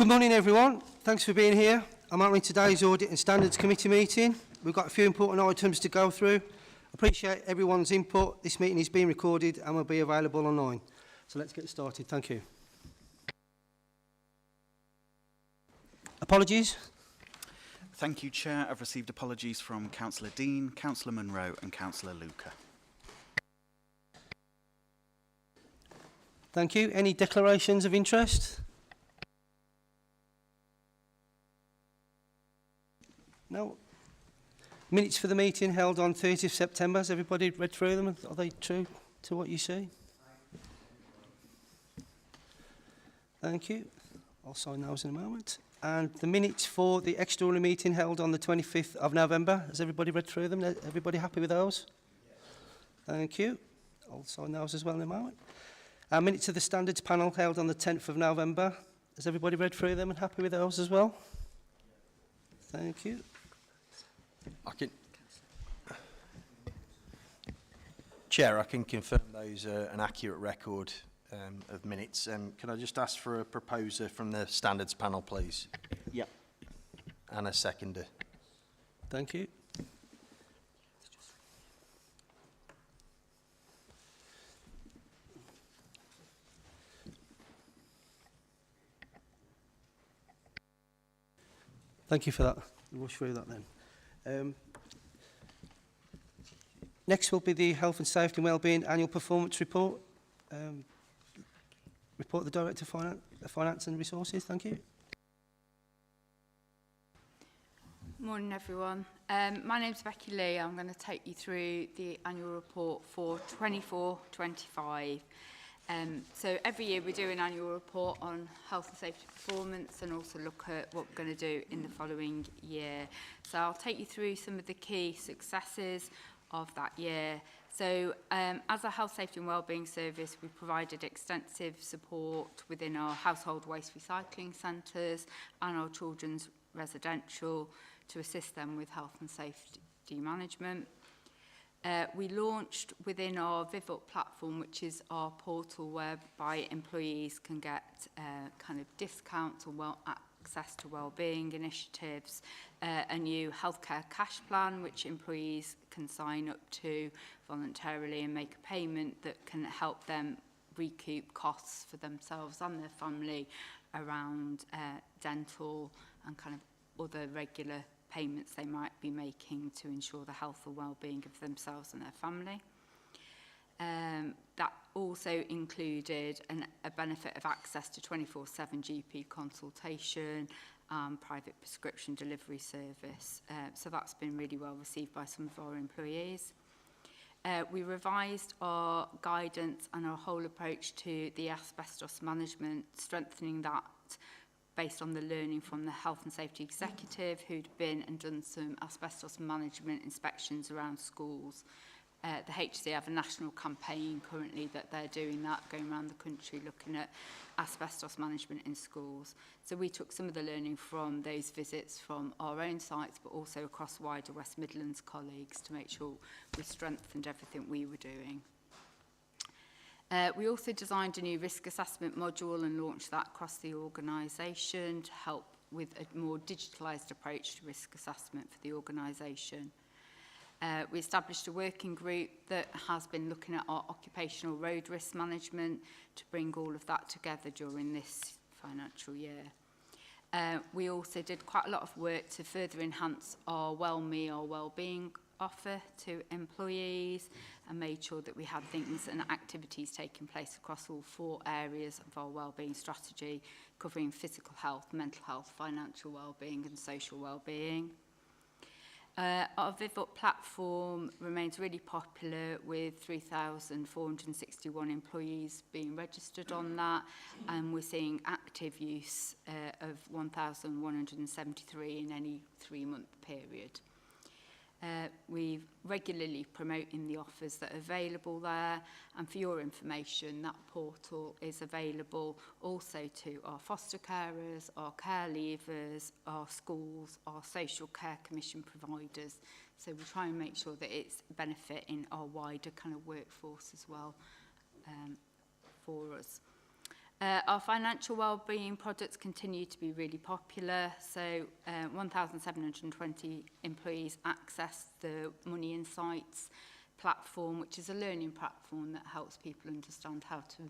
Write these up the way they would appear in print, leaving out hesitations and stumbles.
Good morning, everyone. Thanks for being here. I'm opening today's Audit and Standards Committee meeting. We've got a few important items to go through. Appreciate everyone's input. This meeting is being recorded and will be available online. So let's get started. Thank you. Apologies. Thank you, Chair. I've received apologies from Councillor Dean, Councillor Munro and Councillor Luca. Thank you. Any declarations of interest? No. Minutes for the meeting held on 30th September. Has everybody read through them? Are they true to what you see? Thank you. I'll sign those in a moment. And the minutes for the extraordinary meeting held on the 25th of November. Has everybody read through them? Everybody happy with those? Thank you. I'll sign those as well in a moment. Minutes of the standards panel held on the 10th of November. Has everybody read through them and happy with those as well? Thank you. Chair, I can confirm those are an accurate record of minutes. Can I just ask for a proposer from the standards panel, please? Yep. And a seconder. Thank you. Thank you for that. We'll rush through that then. Next will be the Health and Safety and Wellbeing Annual Performance Report. Report the Director of Finance and Resources. Thank you. Morning, everyone. My name's Becky Lee. I'm going to take you through the annual report for 24-25. So every year we do an annual report on health and safety performance and also look at what we're going to do in the following year. So I'll take you through some of the key successes of that year. So as a health, safety and wellbeing service, we provided extensive support within our household waste recycling centres and our children's residential to assist them with health and safety management. We launched within our VivUp platform, which is our portal whereby employees can get kind of discounts or access to wellbeing initiatives, a new healthcare cash plan which employees can sign up to voluntarily and make a payment that can help them recoup costs for themselves and their family around dental and kind of other regular payments they might be making to ensure the health or well-being of themselves and their family. That also included a benefit of access to 24/7 GP consultation and private prescription delivery service. So that's been really well received by some of our employees. We revised our guidance and our whole approach to the asbestos management, strengthening that based on the learning from the Health and Safety Executive who'd been and done some asbestos management inspections around schools. The HC have a national campaign currently that they're doing that, going around the country looking at asbestos management in schools. So we took some of the learning from those visits from our own sites, but also across wider West Midlands colleagues to make sure we strengthened everything we were doing. We also designed a new risk assessment module and launched that across the organisation to help with a more digitalised approach to risk assessment for the organisation. We established a working group that has been looking at our occupational road risk management to bring all of that together during this financial year. We also did quite a lot of work to further enhance our WellMe, our wellbeing offer to employees, and made sure that we had things and activities taking place across all 4 areas of our wellbeing strategy, covering physical health, mental health, financial wellbeing and social wellbeing. Our VivUp platform remains really popular with 3,461 employees being registered on that, and we're seeing active use of 1,173 in any 3-month period. We regularly promoting the offers that are available there, and for your information, that portal is available also to our foster carers, our care leavers, our schools, our social care commission providers. So we try and make sure that it's benefiting our wider kind of workforce as well for us. Our financial wellbeing products continue to be really popular. So 1,720 employees access the Money Insights platform, which is a learning platform that helps people understand how to,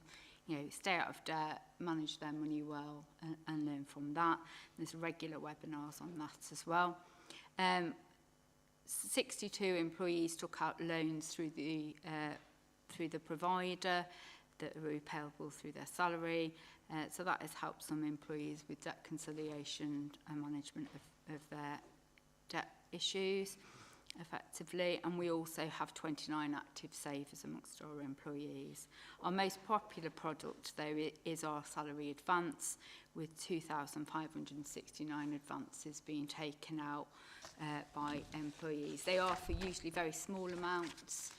stay out of debt, manage their money well, and learn from that. There's regular webinars on that as well. 62 employees took out loans through the provider that are repayable through their salary. So that has helped some employees with debt conciliation and management of their debt issues effectively. And we also have 29 active savers amongst our employees. Our most popular product, though, is our salary advance, with 2,569 advances being taken out by employees. They are for usually very small amounts,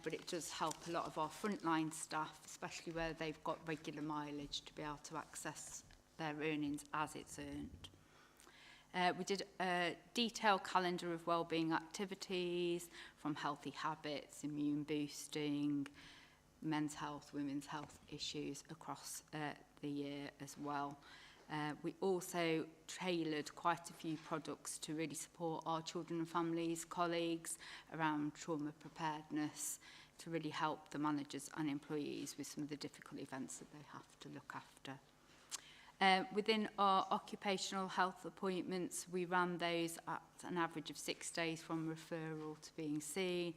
but it does help a lot of our frontline staff, especially where they've got regular mileage, to be able to access their earnings as it's earned. We did a detailed calendar of wellbeing activities, from healthy habits, immune boosting, men's health, women's health issues across the year as well. We also tailored quite a few products to really support our children and families, colleagues around trauma preparedness, to really help the managers and employees with some of the difficult events that they have to look after. Within our occupational health appointments, we ran those at an average of 6 days from referral to being seen,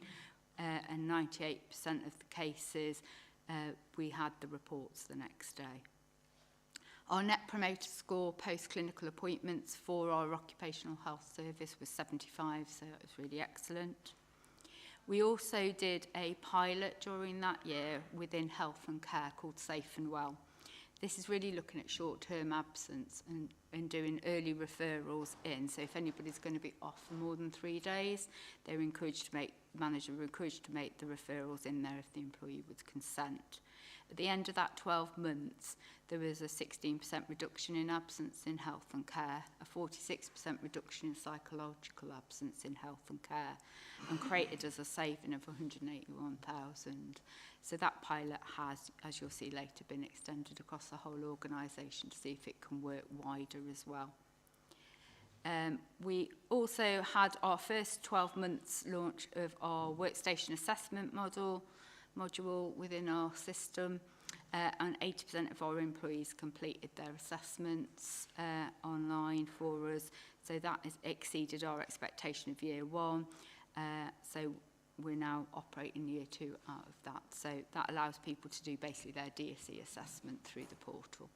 and 98% of the cases we had the reports the next day. Our Net Promoter Score post-clinical appointments for our occupational health service was 75, so it was really excellent. We also did a pilot during that year within health and care called Safe and Well. This is really looking at short-term absence and doing early referrals in. So if anybody's going to be off for more than 3 days, they're encouraged to make, manager are encouraged to make the referrals in there if the employee would consent. At the end of that 12 months, there was a 16% reduction in absence in health and care, a 46% reduction in psychological absence in health and care, and created as a saving of 181,000. So that pilot has, as you'll see later, been extended across the whole organisation to see if it can work wider as well. We also had our first 12 months launch of our workstation assessment module within our system, and 80% of our employees completed their assessments online for us. So that has exceeded our expectation of year one. So we're now operating year 2 out of that. So that allows people to do basically their DSE assessment through the portal.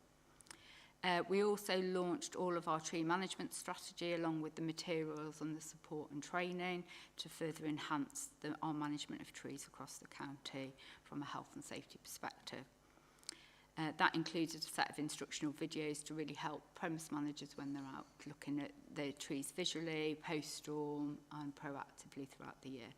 We also launched all of our tree management strategy along with the materials and the support and training to further enhance our management of trees across the county from a health and safety perspective. That included a set of instructional videos to really help premise managers when they're out looking at their trees visually, post-storm and proactively throughout the year.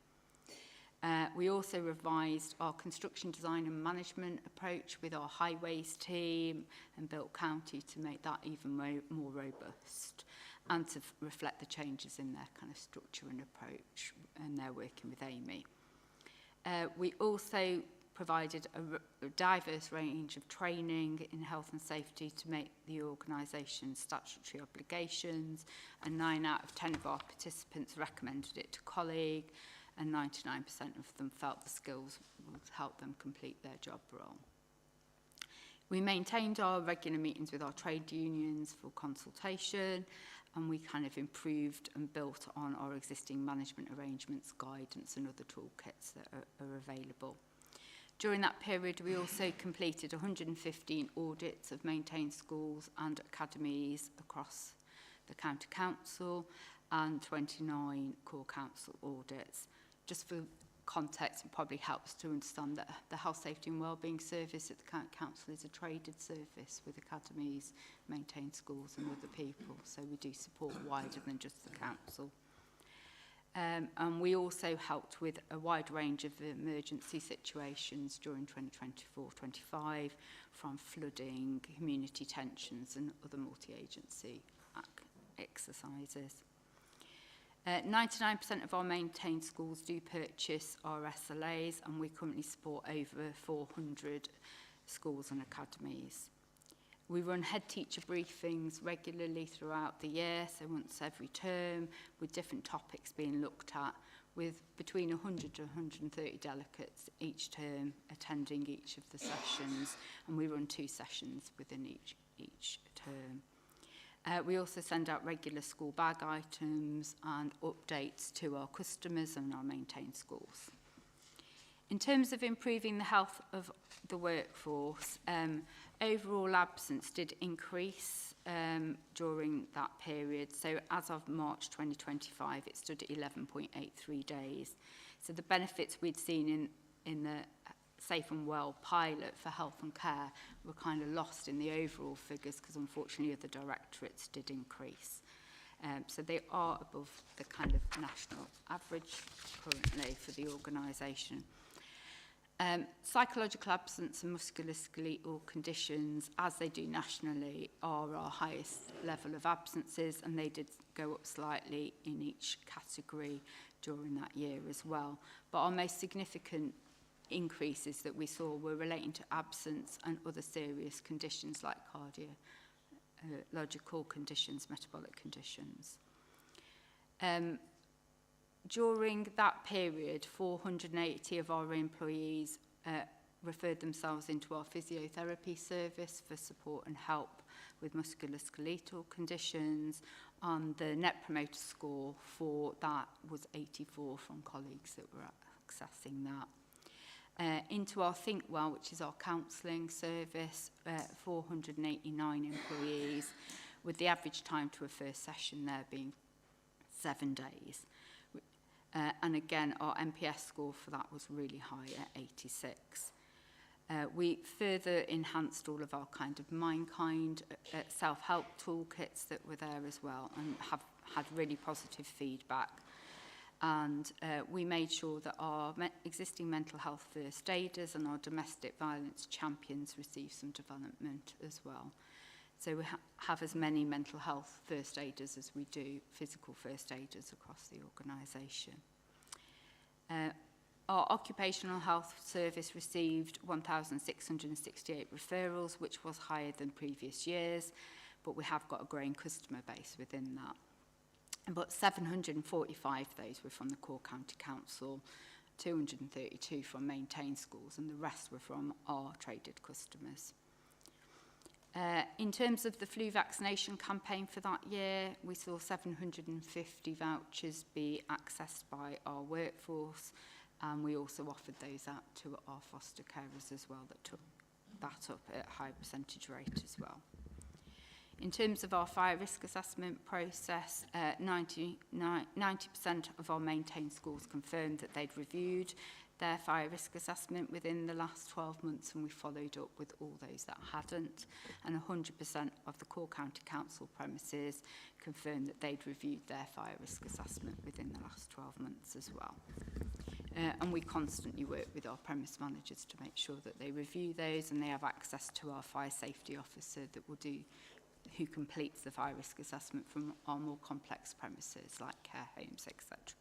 We also revised our construction design and management approach with our highways team and Built County to make that even more robust and to reflect the changes in their kind of structure and approach, and they're working with Amy. We also provided a diverse range of training in health and safety to make the organisation's statutory obligations, and 9 out of 10 of our participants recommended it to colleague, and 99% of them felt the skills would help them complete their job role. We maintained our regular meetings with our trade unions for consultation, and we kind of improved and built on our existing management arrangements, guidance and other toolkits that are available. During that period, we also completed 115 audits of maintained schools and academies across the county council and 29 core council audits. Just for context, it probably helps to understand that the Health, Safety and Wellbeing Service at the County Council is a traded service with academies, maintained schools and other people. So we do support wider than just the council. And we also helped with a wide range of emergency situations during 2024-25, from flooding, community tensions and other multi-agency exercises. 99% of our maintained schools do purchase our SLAs, and we currently support over 400 schools and academies. We run head teacher briefings regularly throughout the year, so once every term, with different topics being looked at, with between 100 to 130 delegates each term attending each of the sessions, and we run 2 sessions within each term. We also send out regular school bag items and updates to our customers and our maintained schools. In terms of improving the health of the workforce, overall absence did increase during that period. So as of March 2025, it stood at 11.83 days. So the benefits we'd seen in the Safe and Well pilot for health and care were kind of lost in the overall figures because unfortunately the directorates did increase. So they are above the kind of national average currently for the organisation. Psychological absence and musculoskeletal conditions, as they do nationally, are our highest level of absences, and they did go up slightly in each category during that year as well. But our most significant increases that we saw were relating to absence and other serious conditions like cardiological conditions, metabolic conditions. During that period, 480 of our employees referred themselves into our physiotherapy service for support and help with musculoskeletal conditions. And the Net Promoter Score for that was 84 from colleagues that were accessing that. Into our Think Well, which is our counselling service, 489 employees, with the average time to a first session there being 7 days. And again, our NPS score for that was really high at 86. We further enhanced all of our kind of Mindkind self-help toolkits that were there as well, and have had really positive feedback. And we made sure that our existing mental health first aiders and our domestic violence champions received some development as well. So we have as many mental health first aiders as we do physical first aiders across the organisation. Our occupational health service received 1,668 referrals, which was higher than previous years, but we have got a growing customer base within that. But 745 of those were from the Core County Council, 232 from maintained schools, and the rest were from our traded customers. In terms of the flu vaccination campaign for that year, we saw 750 vouchers be accessed by our workforce, and we also offered those out to our foster carers as well that took that up at a high percentage rate as well. In terms of our fire risk assessment process, 90% of our maintained schools confirmed that they'd reviewed their fire risk assessment within the last 12 months, and we followed up with all those that hadn't. And 100% of the Core County Council premises confirmed that they'd reviewed their fire risk assessment within the last 12 months as well. And we constantly work with our premise managers to make sure that they review those, and they have access to our fire safety officer that will do, who completes the fire risk assessment from our more complex premises like care homes, etc.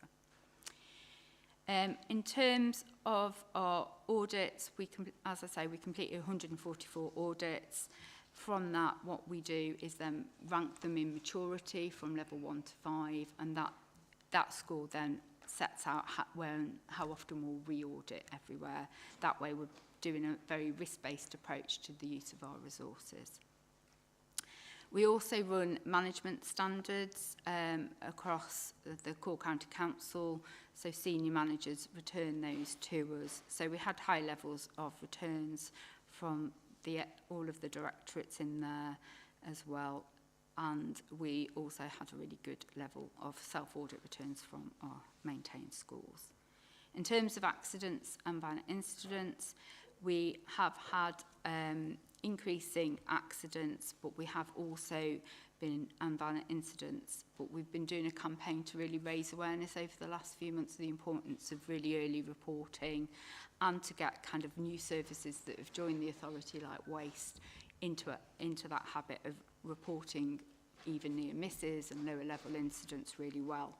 In terms of our audits, as I say, we completed 144 audits. From that, what we do is then rank them in maturity from level 1 to 5, and that score then sets out how often we'll re-audit everywhere. That way we're doing a very risk-based approach to the use of our resources. We also run management standards across the Core County Council, so senior managers return those to us. So we had high levels of returns from all of the directorates in there as well, and we also had a really good level of self-audit returns from our maintained schools. In terms of accidents and violent incidents, we have had increasing accidents, but we have also been violent incidents, but we've been doing a campaign to really raise awareness over the last few months of the importance of really early reporting, and to get kind of new services that have joined the authority like waste into that habit of reporting even near misses and lower level incidents really well.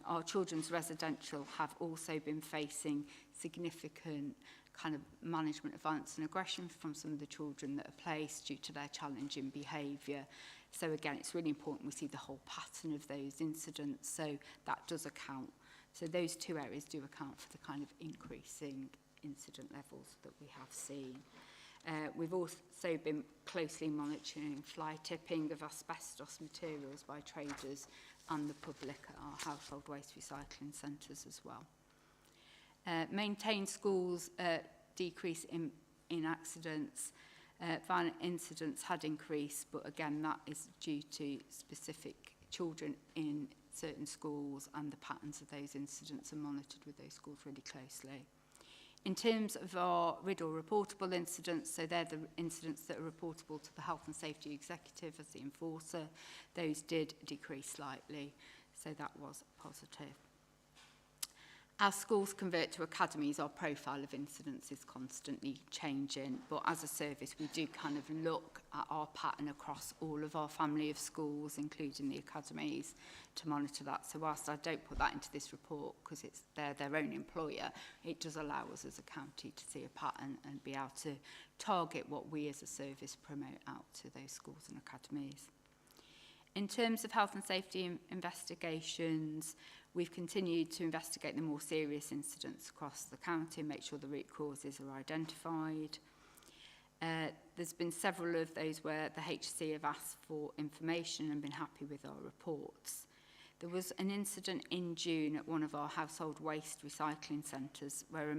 Our children's residential have also been facing significant kind of management of violence and aggression from some of the children that are placed due to their challenging behaviour. So again, it's really important we see the whole pattern of those incidents, so that does account. So those two areas do account for the kind of increasing incident levels that we have seen. We've also been closely monitoring fly tipping of asbestos materials by traders and the public at our household waste recycling centres as well. Maintain schools decrease in accidents. Violent incidents had increased, but again, that is due to specific children in certain schools, and the patterns of those incidents are monitored with those schools really closely. In terms of our RIDDLE reportable incidents, so they're the incidents that are reportable to the Health and Safety Executive as the enforcer, those did decrease slightly, so that was positive. As schools convert to academies, our profile of incidents is constantly changing, but as a service we do kind of look at our pattern across all of our family of schools, including the academies, to monitor that. So whilst I don't put that into this report because they're their own employer, it does allow us as a county to see a pattern and be able to target what we as a service promote out to those schools and academies. In terms of health and safety investigations, we've continued to investigate the more serious incidents across the county and make sure the root causes are identified. There's been several of those where the HC have asked for information and been happy with our reports. There was an incident in June at one of our household waste recycling centres where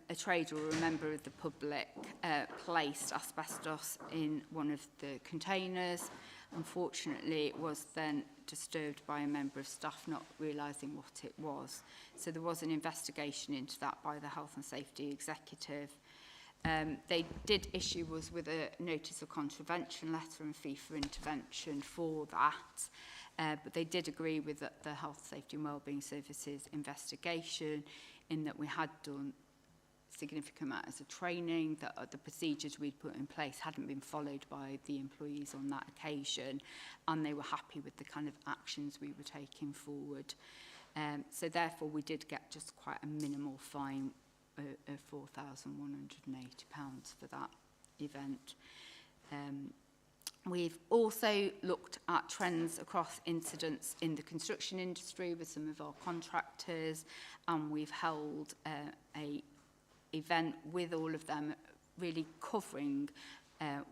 a trader or a member of the public placed asbestos in one of the containers. Unfortunately, it was then disturbed by a member of staff not realising what it was. So there was an investigation into that by the Health and Safety Executive. They did issue us with a notice of contravention letter and fee for intervention for that. But they did agree with the Health, Safety and Wellbeing Services investigation in that we had done significant amounts of training, that the procedures we'd put in place hadn't been followed by the employees on that occasion, and they were happy with the kind of actions we were taking forward. So therefore we did get just quite a minimal fine of £4,180 for that event. We've also looked at trends across incidents in the construction industry with some of our contractors, and we've held a event with all of them, really covering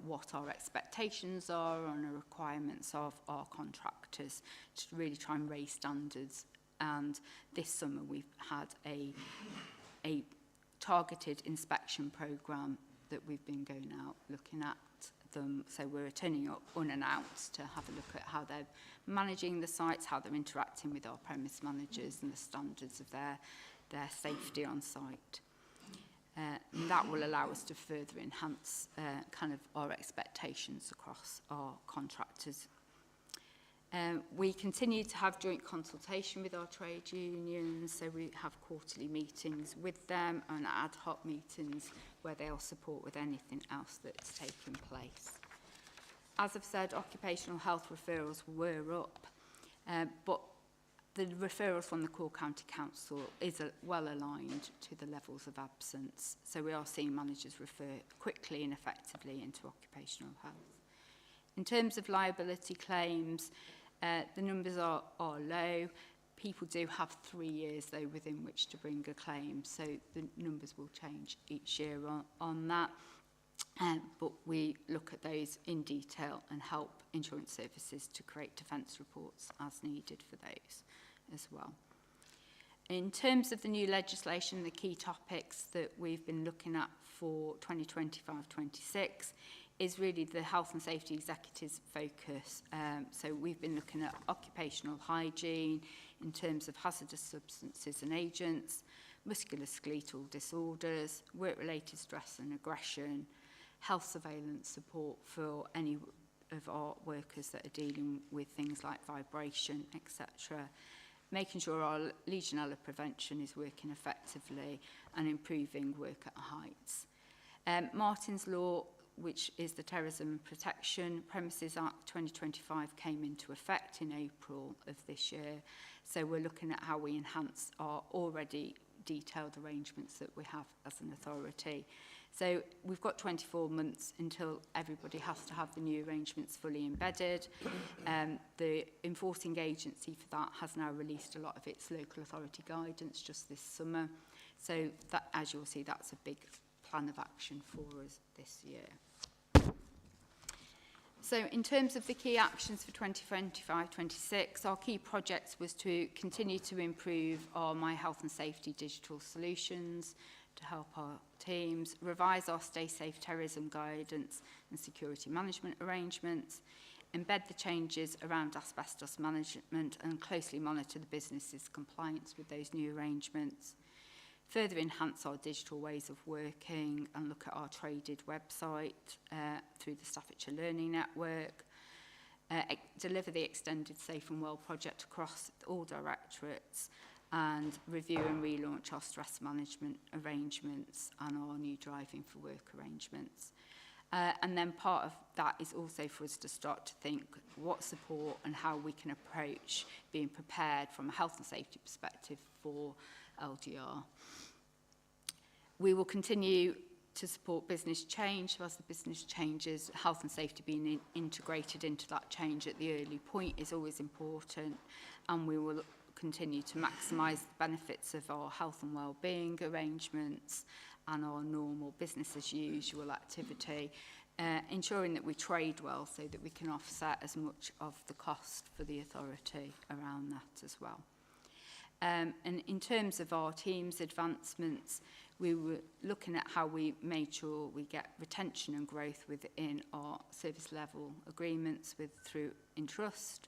what our expectations are and the requirements of our contractors to really try and raise standards. And this summer we've had a targeted inspection programme that we've been going out looking at them. So we're turning up unannounced to have a look at how they're managing the sites, how they're interacting with our premise managers and the standards of their safety on site. And that will allow us to further enhance kind of our expectations across our contractors. We continue to have joint consultation with our trade unions, so we have quarterly meetings with them and ad hoc meetings where they'll support with anything else that's taking place. As I've said, occupational health referrals were up, but the referrals from the Core County Council is well aligned to the levels of absence. So we are seeing managers refer quickly and effectively into occupational health. In terms of liability claims, the numbers are low. People do have 3 years, though, within which to bring a claim. So the numbers will change each year on that. But we look at those in detail and help insurance services to create defence reports as needed for those as well. In terms of the new legislation, the key topics that we've been looking at for 2025-26 is really the Health and Safety Executive's focus. So we've been looking at occupational hygiene in terms of hazardous substances and agents, musculoskeletal disorders, work-related stress and aggression, health surveillance support for any of our workers that are dealing with things like vibration, etc. Making sure our Legionella prevention is working effectively and improving work at heights. Martin's Law, which is the Terrorism Protection Premises Act 2025, came into effect in April of this year. So we're looking at how we enhance our already detailed arrangements that we have as an authority. So we've got 24 months until everybody has to have the new arrangements fully embedded. The enforcing agency for that has now released a lot of its local authority guidance just this summer. So that, as you'll see, that's a big plan of action for us this year. So in terms of the key actions for 2025-26, our key projects was to continue to improve our My Health and Safety digital solutions to help our teams, revise our Stay Safe Terrorism guidance and security management arrangements, embed the changes around asbestos management and closely monitor the business's compliance with those new arrangements, further enhance our digital ways of working and look at our traded website through the Staffordshire Learning Network, deliver the extended Safe and Well project across all directorates, and review and relaunch our stress management arrangements and our new driving for work arrangements. And then part of that is also for us to start to think what support and how we can approach being prepared from a health and safety perspective for LGR. We will continue to support business change. So as the business changes, health and safety being integrated into that change at the early point is always important, and we will continue to maximise the benefits of our health and wellbeing arrangements and our normal business as usual activity, ensuring that we trade well so that we can offset as much of the cost for the authority around that as well. And in terms of our team's advancements, we were looking at how we made sure we get retention and growth within our service level agreements through Entrust,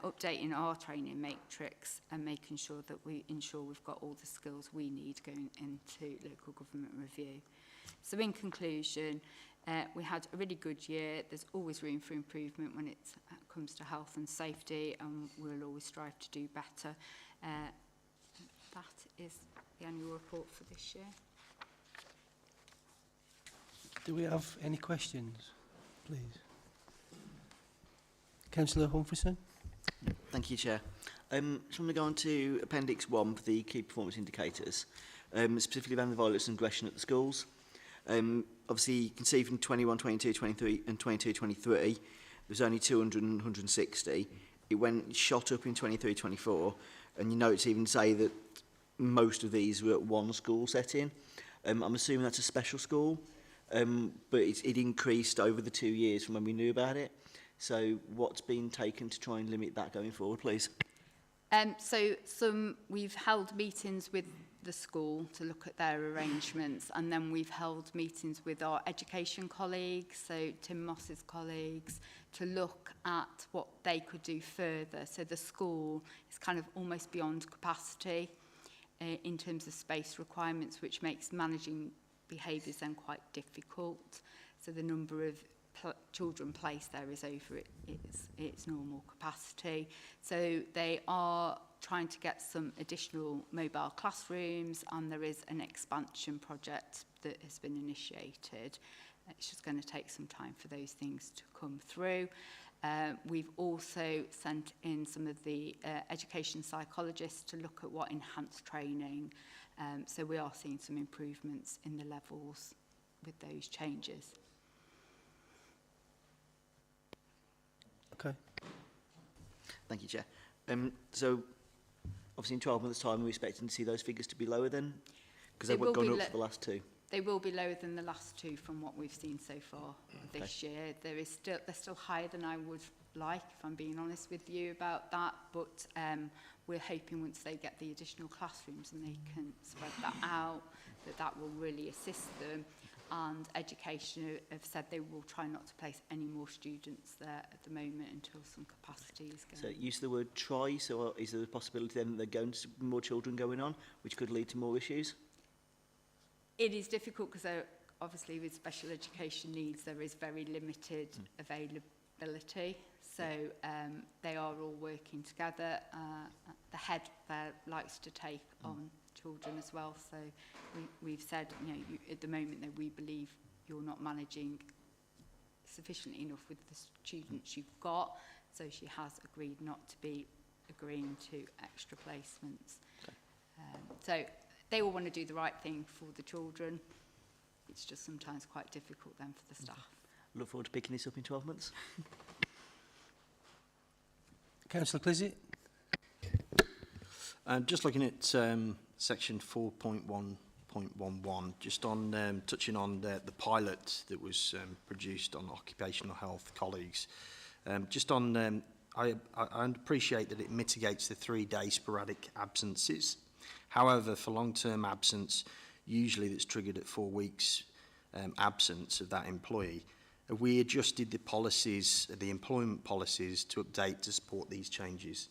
updating our training matrix and making sure that we ensure we've got all the skills we need going into local government review. So in conclusion, we had a really good year. There's always room for improvement when it comes to health and safety, and we'll always strive to do better. That is the annual report for this year. Do we have any questions, please? Councillor Humphreys. Thank you, Chair. So I'm going to go on to Appendix 1 for the key performance indicators, specifically around the violence and aggression at the schools. Obviously, you can see from 21, 22, 23 and 22, 23, there was only 200 and 160. It shot up in 23, 24, and you notice even say that most of these were at one school setting. I'm assuming that's a special school, but it increased over the 2 years from when we knew about it. So what's been taken to try and limit that going forward, please? We've held meetings with the school to look at their arrangements, and then we've held meetings with our education colleagues, so Tim Moss's colleagues, to look at what they could do further. So the school is kind of almost beyond capacity in terms of space requirements, which makes managing behaviours then quite difficult. So the number of children placed there is over its normal capacity. So they are trying to get some additional mobile classrooms, and there is an expansion project that has been initiated. It's just going to take some time for those things to come through. We've also sent in some of the education psychologists to look at what enhanced training. So we are seeing some improvements in the levels with those changes. Okay. Thank you, Chair. So, obviously in 12 months' time, we're expecting to see those figures to be lower then? Because they've gone up for the last two. They will be lower than the last two from what we've seen so far this year. They're still higher than I would like, if I'm being honest with you about that. But we're hoping once they get the additional classrooms and they can spread that out, that will really assist them. And education have said they will try not to place any more students there at the moment until some capacity is going. So use the word try, so is there a possibility then that there are going to be more children going on, which could lead to more issues? It is difficult because obviously with special education needs there is very limited availability. So they are all working together. The head there likes to take on children as well. So we've said, at the moment that we believe you're not managing sufficiently enough with the students you've got. So she has agreed not to be agreeing to extra placements. Okay. So they all want to do the right thing for the children. It's just sometimes quite difficult then for the staff. Look forward to picking this up in 12 months. Councillor Clizzy? Just looking at section 4.1.11, just on touching on the pilot that was produced on occupational health colleagues. Just on, I appreciate that it mitigates the 3-day sporadic absences. However, for long-term absence, usually that's triggered at 4 weeks absence of that employee, have we adjusted the policies, the employment policies, to update to support these changes?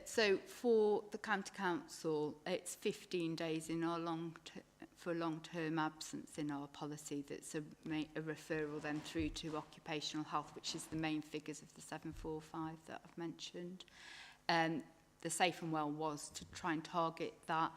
So for the county council, it's 15 days in our for long-term absence in our policy. That's a referral then through to occupational health, which is the main figures of the 745 that I've mentioned. The Safe and Well was to try and target that.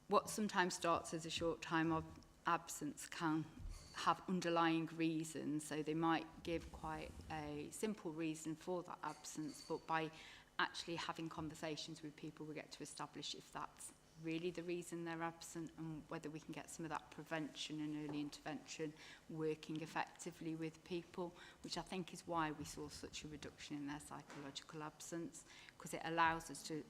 What sometimes starts as a short time of absence can have underlying reasons, so they might give quite a simple reason for that absence, but by actually having conversations with people, we get to establish if that's really the reason they're absent and whether we can get some of that prevention and early intervention working effectively with people, which I think is why we saw such a reduction in their psychological absence, because it allows us to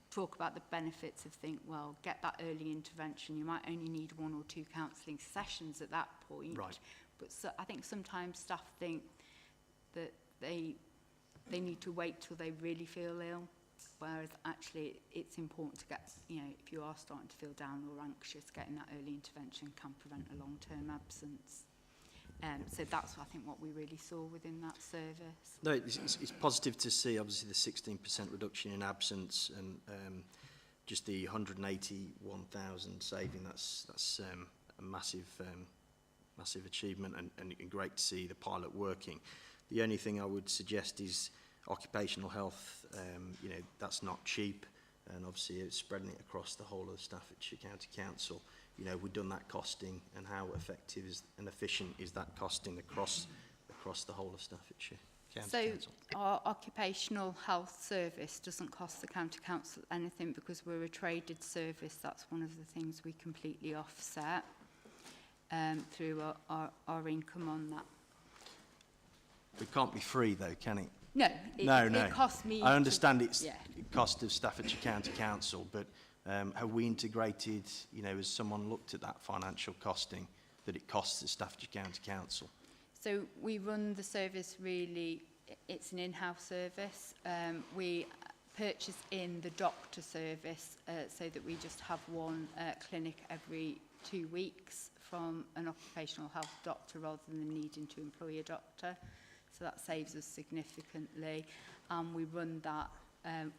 talk about the benefits of well, get that early intervention. You might only need 1 or 2 counselling sessions at that point. Right. But so, I think sometimes staff think that they need to wait till they really feel ill, whereas actually it's important to get, if you are starting to feel down or anxious, getting that early intervention can prevent a long-term absence. So that's, I think, what we really saw within that service. No, it's positive to see, obviously, the 16% reduction in absence and just the 181,000 saving. That's a massive achievement and great to see the pilot working. The only thing I would suggest is occupational health. That's not cheap, and obviously it's spreading it across the whole of the Staffordshire County Council. We've done that costing, and how effective and efficient is that costing across the whole of Staffordshire County Council? So our occupational health service doesn't cost the County Council anything because we're a traded service. That's one of the things we completely offset through our income on that. It can't be free though, can it? No, No. It costs me. I understand it's yeah. cost of Staffordshire County Council, but have we integrated, as someone looked at that financial costing, that it costs the Staffordshire County Council? So we run the service really, it's an in-house service. We purchase in the doctor service so that we just have one clinic every 2 weeks from an occupational health doctor rather than needing to employ a doctor. So that saves us significantly. We run that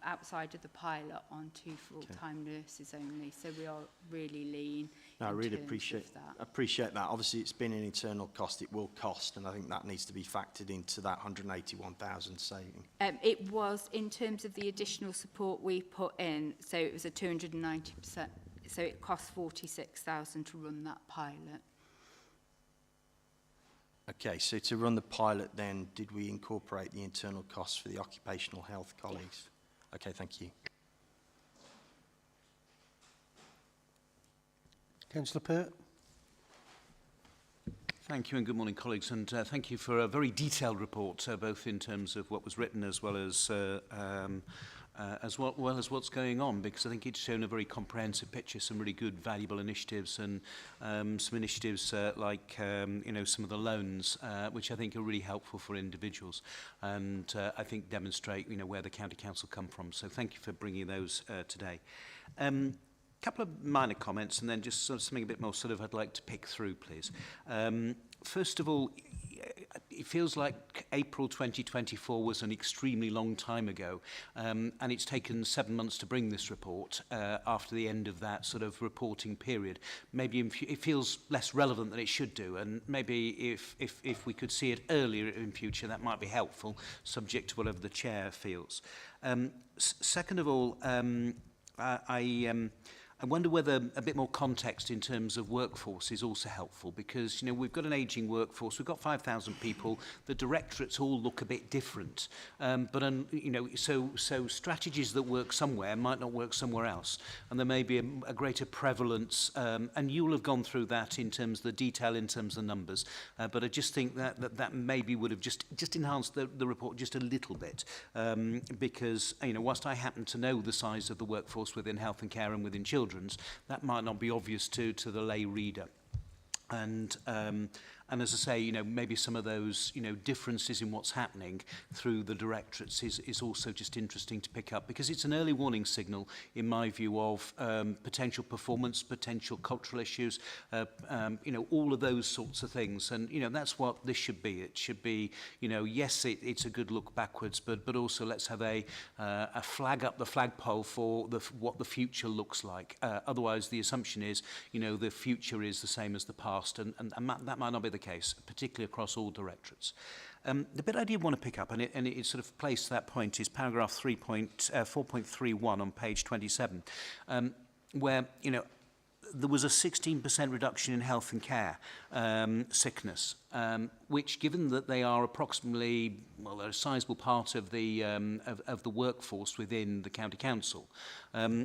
outside of the pilot on 2 full-time nurses only. So we are really lean. No, I really terms appreciate of that. Appreciate that. Obviously, it's been an internal cost. It will cost, and I think that needs to be factored into that 181,000 saving. It was, in terms of the additional support we put in, so it was a 290%. So it cost 46,000 to run that pilot. Okay, so to run the pilot then, did we incorporate the internal costs for the occupational health colleagues? Yes. Okay, thank you. Councillor Pert? Thank you and good morning, colleagues, and thank you for a very detailed report, both in terms of what was written as well as what's going on, because I think it's shown a very comprehensive picture, some really good, valuable initiatives, and some initiatives like some of the loans, which I think are really helpful for individuals, and I think demonstrate where the county council come from. So thank you for bringing those today. Couple of minor comments and then just sort of something a bit more I'd like to pick through, please. First of all, it feels like April 2024 was an extremely long time ago, and it's taken 7 months to bring this report after the end of that sort of reporting period. Maybe it feels less relevant than it should do, and maybe if we could see it earlier in future, that might be helpful, subject to whatever the chair feels. Second of all, I wonder whether a bit more context in terms of workforce is also helpful, because, you know, we've got an ageing workforce, we've got 5,000 people, the directorates all look a bit different. You know, so strategies that work somewhere might not work somewhere else. And there may be a greater prevalence, and you'll have gone through that in terms of the detail, in terms of numbers. But I just think that maybe would have just enhanced the report just a little bit. Because, you know, whilst I happen to know the size of the workforce within health and care and within children's, that might not be obvious to the lay reader. And as I say, you know, maybe some of those, you know, differences in what's happening through the directorates is also just interesting to pick up, because it's an early warning signal, in my view, of potential performance, potential cultural issues, you know, all of those sorts of things. And, you know, that's what this should be. It should be, you know, yes, it's a good look backwards, but also let's have a flag up the flagpole for what the future looks like. Otherwise, the assumption is, you know, the future is the same as the past, and that might not be the case, particularly across all directorates. The bit I did want to pick up, and it sort of plays to that point, is paragraph 4.31 on page 27, where, you know, there was a 16% reduction in health and care sickness, which, given that they are approximately, well, they're a sizable part of the workforce within the county council,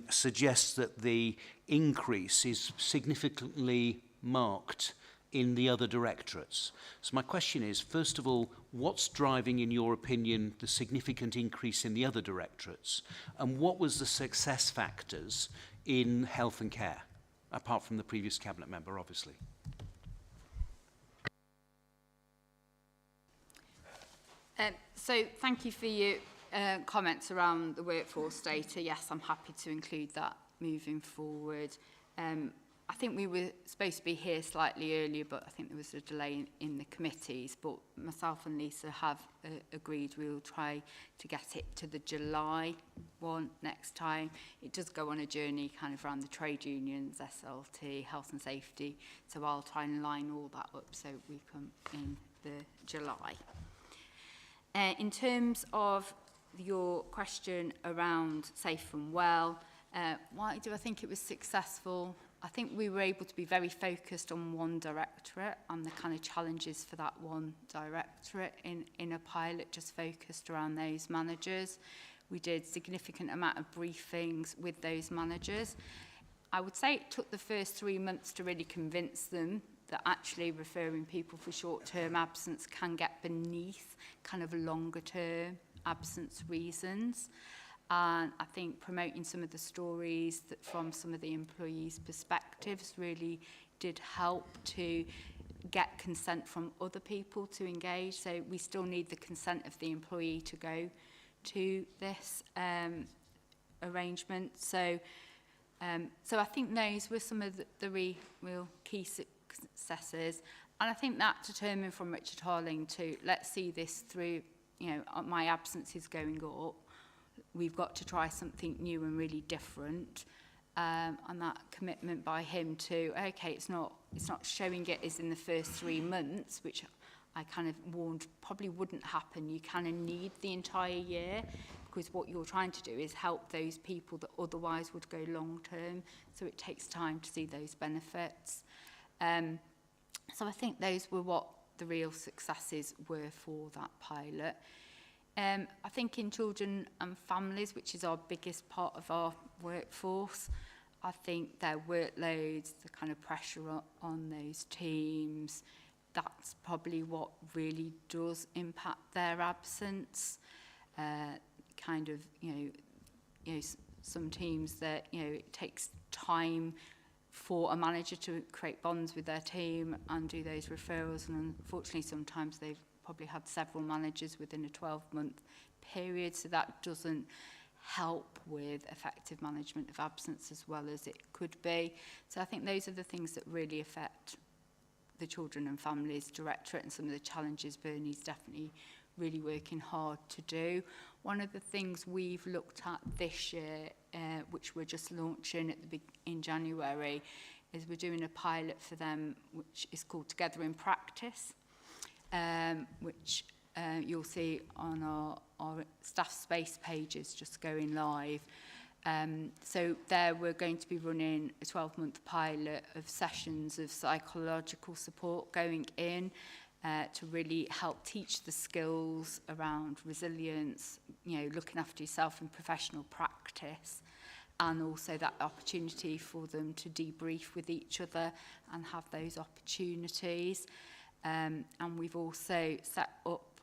suggests that the increase is significantly marked in the other directorates. So my question is, first of all, what's driving, in your opinion, the significant increase in the other directorates? And what was the success factors in health and care, apart from the previous cabinet member, obviously? So thank you for your comments around the workforce data. Yes, I'm happy to include that moving forward. I think we were supposed to be here slightly earlier, but I think there was a delay in the committees. But myself and Lisa have agreed we'll try to get it to the July one next time. It does go on a journey kind of around the trade unions, SLT, health and safety. So I'll try and line all that up so we come in the July. In terms of your question around Safe and Well, why do I think it was successful? I think we were able to be very focused on one directorate and the kind of challenges for that one directorate in a pilot just focused around those managers. We did significant amount of briefings with those managers. I would say it took the first 3 months to really convince them that actually referring people for short-term absence can get beneath kind of longer-term absence reasons. And I think promoting some of the stories that from some of the employees' perspectives really did help to get consent from other people to engage. So we still need the consent of the employee to go to this arrangement. So I think those were some of the real key successes. And I think that determined from Richard Harling to let's see this through, you know, my absence is going up. We've got to try something new and really different, and that commitment by him to, okay, it's not showing it as in the first 3 months, which I kind of warned probably wouldn't happen. You kind of need the entire year, because what you're trying to do is help those people that otherwise would go long term, so it takes time to see those benefits. So I think those were what the real successes were for that pilot. I think in children and families, which is our biggest part of our workforce, I think their workloads, the kind of pressure on those teams, that's probably what really does impact their absence. Kind of, you know, some teams that, you know, it takes time for a manager to create bonds with their team and do those referrals, and unfortunately sometimes they've probably had several managers within a 12-month period, so that doesn't help with effective management of absence as well as it could be. So I think those are the things that really affect the Children and Families Directorate, and some of the challenges Bernie's definitely really working hard to do. One of the things we've looked at this year, which we're just launching in January, is we're doing a pilot for them which is called Together in Practice, which you'll see on our staff space pages just going live. So there we're going to be running a 12-month pilot of sessions of psychological support going in to really help teach the skills around resilience, you know, looking after yourself in professional practice, and also that opportunity for them to debrief with each other and have those opportunities. And we've also set up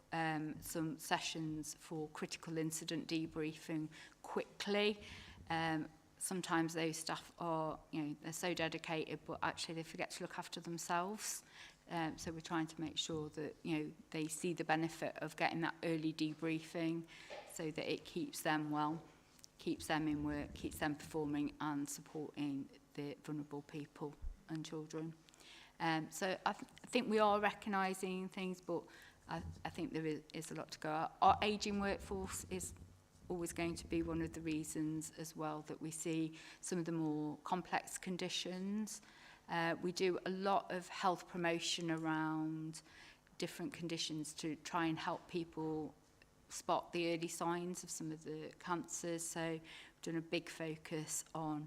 some sessions for critical incident debriefing quickly. Sometimes those staff are, you know, they're so dedicated, but actually they forget to look after themselves. So we're trying to make sure that, you know, they see the benefit of getting that early debriefing so that it keeps them well, keeps them in work, keeps them performing and supporting the vulnerable people and children. So I think we are recognising things, but I think there is a lot to go. Our ageing workforce is always going to be one of the reasons as well that we see some of the more complex conditions. We do a lot of health promotion around different conditions to try and help people spot the early signs of some of the cancers. So we've done a big focus on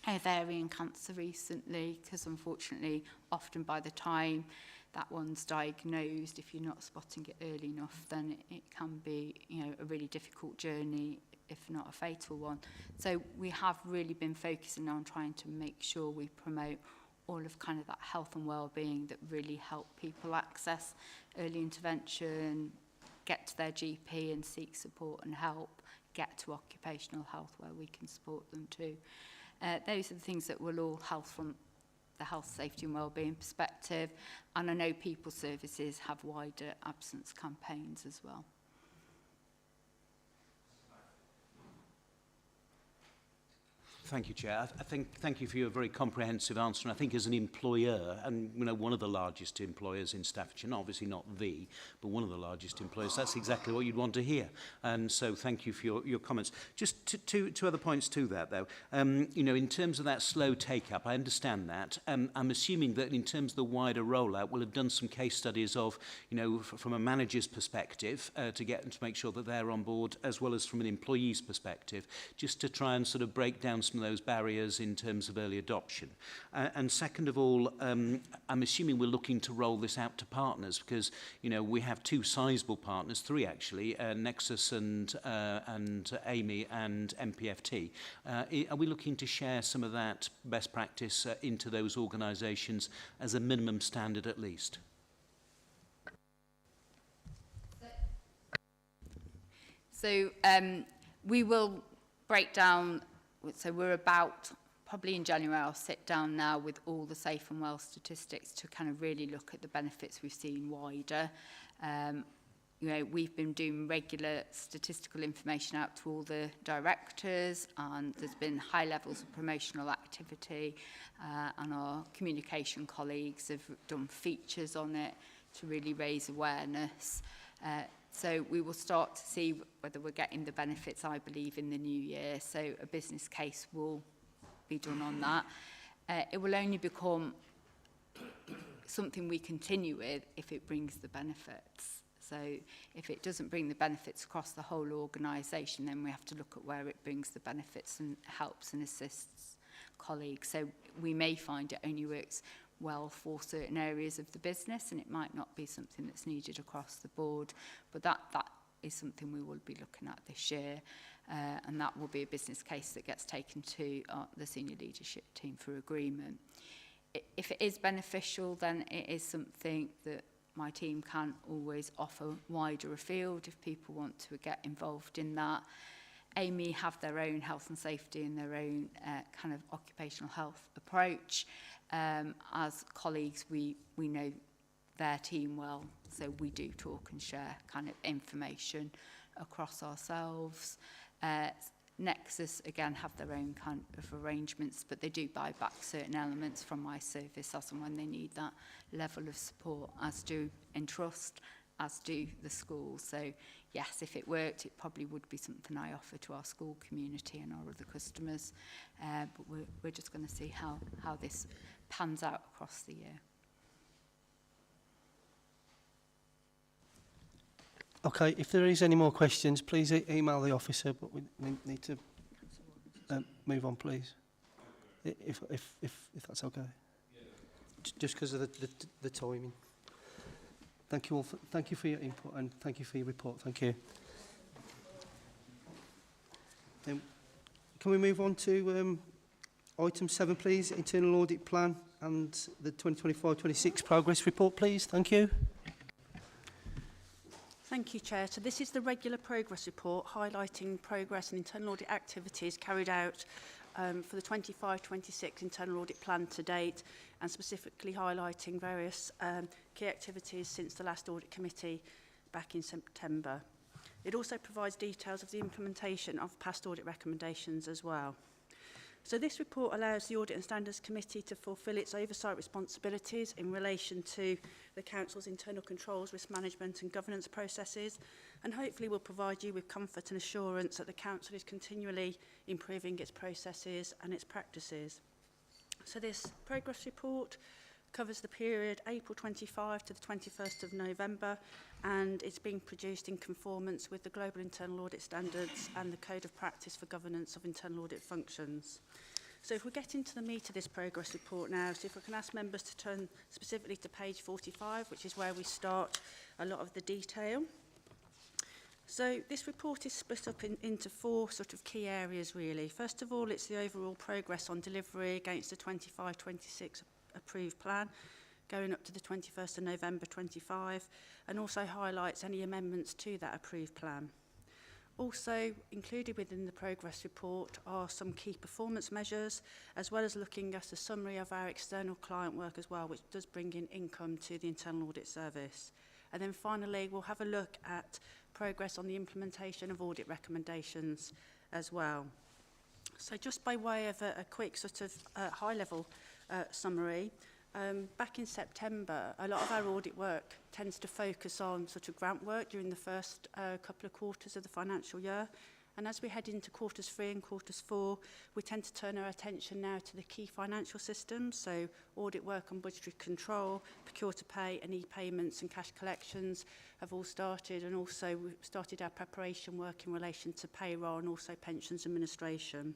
ovarian cancer recently, because unfortunately often by the time that one's diagnosed, if you're not spotting it early enough, then it can be, you know, a really difficult journey, if not a fatal one. So we have really been focusing on trying to make sure we promote all of kind of that health and well-being that really help people access early intervention, get to their GP and seek support and help, get to occupational health where we can support them too. Those are the things that will all help from the health, safety and wellbeing perspective. And I know people services have wider absence campaigns as well. Thank you, Chair. Thank you for your very comprehensive answer. And I think as an employer, and you know, one of the largest employers in Staffordshire, obviously not the, but one of the largest employers, that's exactly what you'd want to hear. And so thank you for your comments. Just two other points to that, though. You know, in terms of that slow take-up, I understand that. I'm assuming that in terms of the wider rollout, we'll have done some case studies of, you know, from a manager's perspective to make sure that they're on board, as well as from an employee's perspective, just to try and sort of break down some of those barriers in terms of early adoption. And second of all, I'm assuming we're looking to roll this out to partners, because, you know, we have two sizable partners, three actually, Nexxus and Amy and MPFT. Are we looking to share some of that best practice into those organisations as a minimum standard at least? So we will break down. So we're about, probably in January, I'll sit down now with all the safe and well statistics to kind of really look at the benefits we've seen wider. You know, we've been doing regular statistical information out to all the directors, and there's been high levels of promotional activity, and our communication colleagues have done features on it to really raise awareness. So we will start to see whether we're getting the benefits, I believe, in the new year. So a business case will be done on that. It will only become something we continue with if it brings the benefits. So if it doesn't bring the benefits across the whole organisation, then we have to look at where it brings the benefits and helps and assists colleagues. So we may find it only works well for certain areas of the business, and it might not be something that's needed across the board, but that is something we will be looking at this year, and that will be a business case that gets taken to the senior leadership team for agreement. If it is beneficial, then it is something that my team can always offer wider afield if people want to get involved in that. Amy have their own health and safety and their own kind of occupational health approach. As colleagues, we know their team well, so we do talk and share kind of information across ourselves. Nexxus, again, have their own kind of arrangements, but they do buy back certain elements from my service as and when they need that level of support, as do Entrust, as do the schools. So yes, if it worked, it probably would be something I offer to our school community and our other customers, but we're just going to see how this pans out across the year. Okay, if there is any more questions, please email the officer, but we need to move on, please? If that's okay. Just because of the timing. Thank you all. Thank you for your input and thank you for your report. Thank you. Can we move on to item 7, please? Internal audit plan and the 2025-26 progress report, please. Thank you. Thank you, Chair. So this is the regular progress report highlighting progress and internal audit activities carried out for the 25-26 internal audit plan to date, and specifically highlighting various key activities since the last audit committee back in September. It also provides details of the implementation of past audit recommendations as well. So this report allows the Audit and Standards Committee to fulfil its oversight responsibilities in relation to the Council's internal controls, risk management and governance processes, and hopefully will provide you with comfort and assurance that the Council is continually improving its processes and its practices. So this progress report covers the period April 25 to the 21st of November, and it's being produced in conformance with the Global Internal Audit Standards and the Code of Practice for Governance of Internal Audit Functions. So if we get into the meat of this progress report now, so if I can ask members to turn specifically to page 45, which is where we start a lot of the detail. So this report is split up into 4 sort of key areas really. First of all, it's the overall progress on delivery against the 25-26 approved plan, going up to the 21st of November 25, and also highlights any amendments to that approved plan. Also included within the progress report are some key performance measures, as well as looking at a summary of our external client work as well, which does bring in income to the Internal Audit Service. And then finally, we'll have a look at progress on the implementation of audit recommendations as well. So just by way of a quick sort of high-level summary, back in September, a lot of our audit work tends to focus on sort of grant work during the first couple of quarters of the financial year. And as we head into quarters 3 and quarters 4, we tend to turn our attention now to the key financial systems, so audit work on budgetary control, procure to pay and e-payments and cash collections have all started, and also we've started our preparation work in relation to payroll and also pensions administration.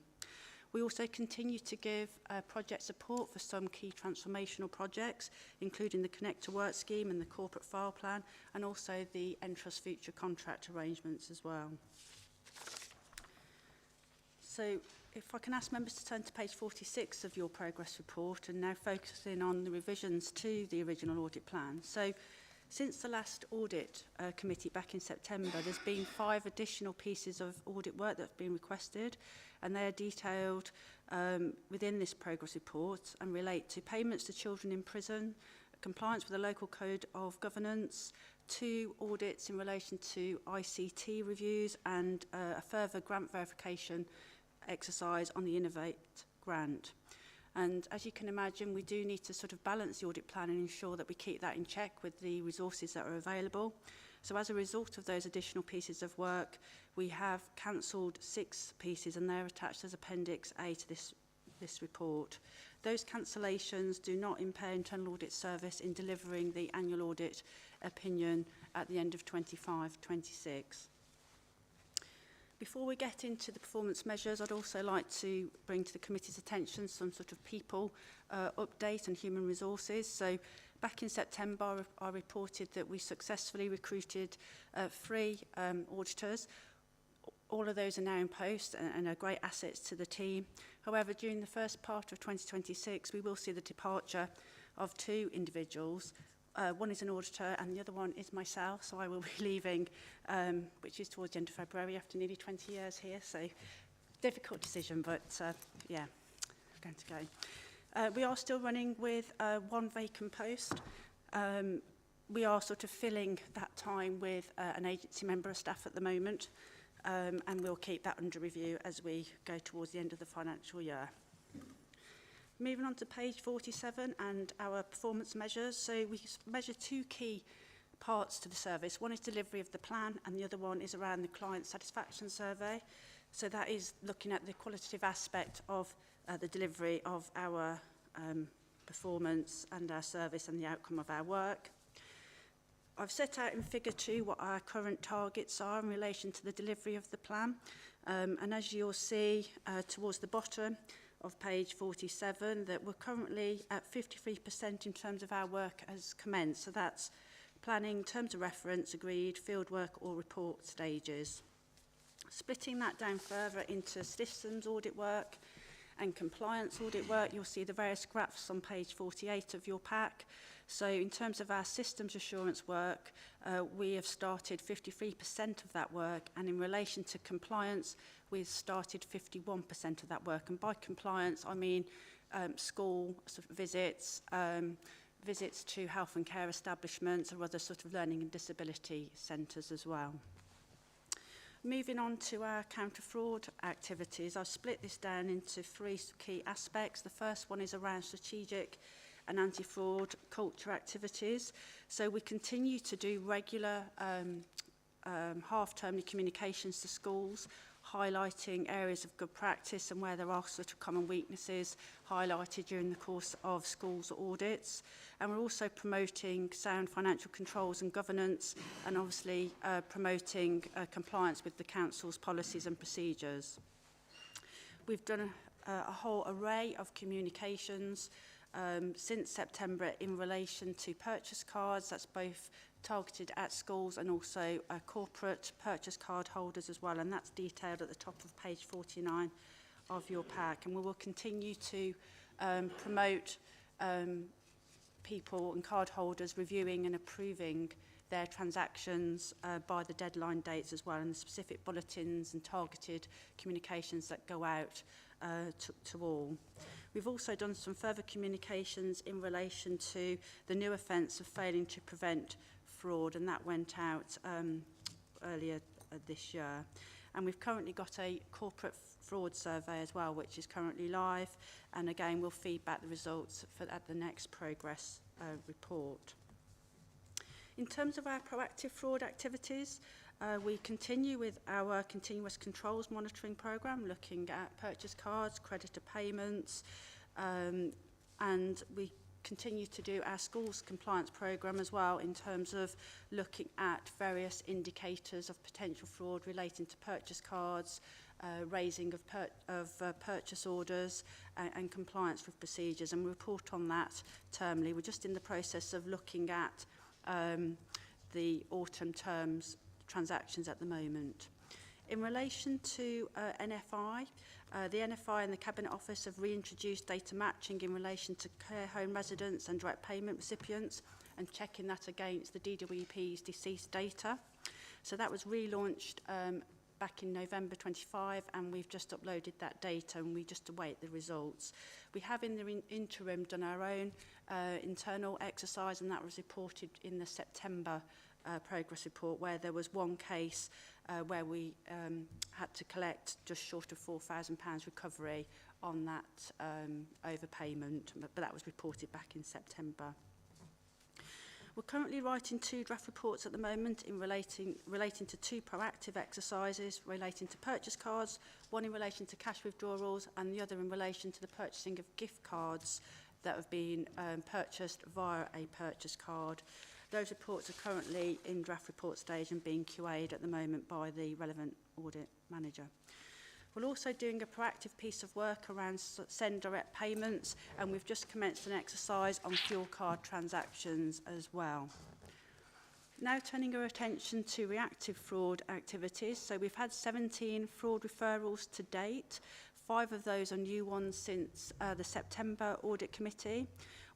We also continue to give project support for some key transformational projects, including the Connect to Work scheme and the corporate file plan, and also the Entrust future contract arrangements as well. So if I can ask members to turn to page 46 of your progress report, and now focusing on the revisions to the original audit plan. So since the last audit committee back in September, there's been 5 additional pieces of audit work that have been requested, and they are detailed within this progress report and relate to payments to children in prison, compliance with the local code of governance, 2 audits in relation to ICT reviews, and a further grant verification exercise on the Innovate grant. And as you can imagine, we do need to sort of balance the audit plan and ensure that we keep that in check with the resources that are available. So as a result of those additional pieces of work, we have cancelled 6 pieces, and they're attached as Appendix A to this report. Those cancellations do not impair Internal Audit Service in delivering the annual audit opinion at the end of 25-26. Before we get into the performance measures, I'd also like to bring to the committee's attention some sort of people update and human resources. So back in September, I reported that we successfully recruited 3 auditors. All of those are now in post and are great assets to the team. However, during the first part of 2026, we will see the departure of 2 individuals. One is an auditor and the other one is myself, so I will be leaving, which is towards the end of February after nearly 20 years here. So difficult decision, but yeah, I'm going to go. We are still running with 1 vacant post. We are sort of filling that time with an agency member of staff at the moment, and we'll keep that under review as we go towards the end of the financial year. Moving on to page 47 and our performance measures. So we measure 2 key parts to the service. One is delivery of the plan, and the other one is around the client satisfaction survey. So that is looking at the qualitative aspect of the delivery of our performance and our service and the outcome of our work. I've set out in figure 2 what our current targets are in relation to the delivery of the plan. And as you'll see towards the bottom of page 47, that we're currently at 53% in terms of our work has commenced. So that's planning, terms of reference, agreed, fieldwork or report stages. Splitting that down further into systems audit work and compliance audit work, you'll see the various graphs on page 48 of your pack. So in terms of our systems assurance work, we have started 53% of that work, and in relation to compliance, we've started 51% of that work. And by compliance, I mean school sort of visits, visits to health and care establishments or other sort of learning and disability centres as well. Moving on to our counter-fraud activities, I've split this down into 3 key aspects. The first one is around strategic and anti-fraud culture activities. So we continue to do regular half-termly communications to schools, highlighting areas of good practice and where there are sort of common weaknesses highlighted during the course of schools audits. And we're also promoting sound financial controls and governance, and obviously promoting compliance with the council's policies and procedures. We've done a whole array of communications since September in relation to purchase cards. That's both targeted at schools and also corporate purchase card holders as well, and that's detailed at the top of page 49 of your pack. And we will continue to promote people and card holders reviewing and approving their transactions by the deadline dates as well, and the specific bulletins and targeted communications that go out to all. We've also done some further communications in relation to the new offence of failing to prevent fraud, and that went out earlier this year. And we've currently got a corporate fraud survey as well, which is currently live, and again we'll feed back the results at the next progress report. In terms of our proactive fraud activities, we continue with our continuous controls monitoring programme, looking at purchase cards, creditor payments, and we continue to do our schools compliance programme as well, in terms of looking at various indicators of potential fraud relating to purchase cards, raising of purchase orders and compliance with procedures, and we report on that termly. We're just in the process of looking at the autumn terms transactions at the moment. In relation to NFI, the NFI and the Cabinet Office have reintroduced data matching in relation to care home residents and direct payment recipients, and checking that against the DWP's deceased data. So that was relaunched back in November 25, and we've just uploaded that data and we just await the results. We have in the interim done our own internal exercise, and that was reported in the September progress report, where there was one case where we had to collect just short of £4,000 recovery on that overpayment, but that was reported back in September. We're currently writing 2 draft reports at the moment in relating to 2 proactive exercises relating to purchase cards, one in relation to cash withdrawals and the other in relation to the purchasing of gift cards that have been purchased via a purchase card. Those reports are currently in draft report stage and being QA'd at the moment by the relevant audit manager. We're also doing a proactive piece of work around send direct payments, and we've just commenced an exercise on fuel card transactions as well. Now turning our attention to reactive fraud activities. So we've had 17 fraud referrals to date. 5 of those are new ones since the September Audit Committee.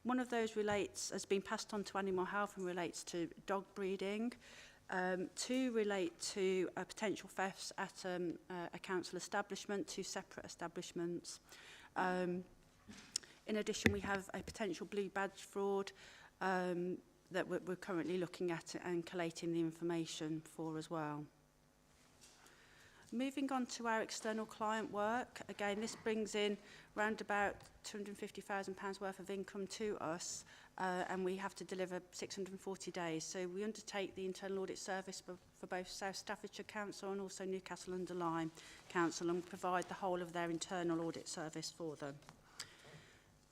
One of those has been passed on to animal health and relates to dog breeding. 2 relate to potential thefts at a council establishment, 2 separate establishments. In addition, we have a potential blue badge fraud that we're currently looking at and collating the information for as well. Moving on to our external client work, again, this brings in round about £250,000 worth of income to us, and we have to deliver 640 days. So we undertake the internal audit service for both South Staffordshire Council and also Newcastle under Lyme Council, and provide the whole of their internal audit service for them.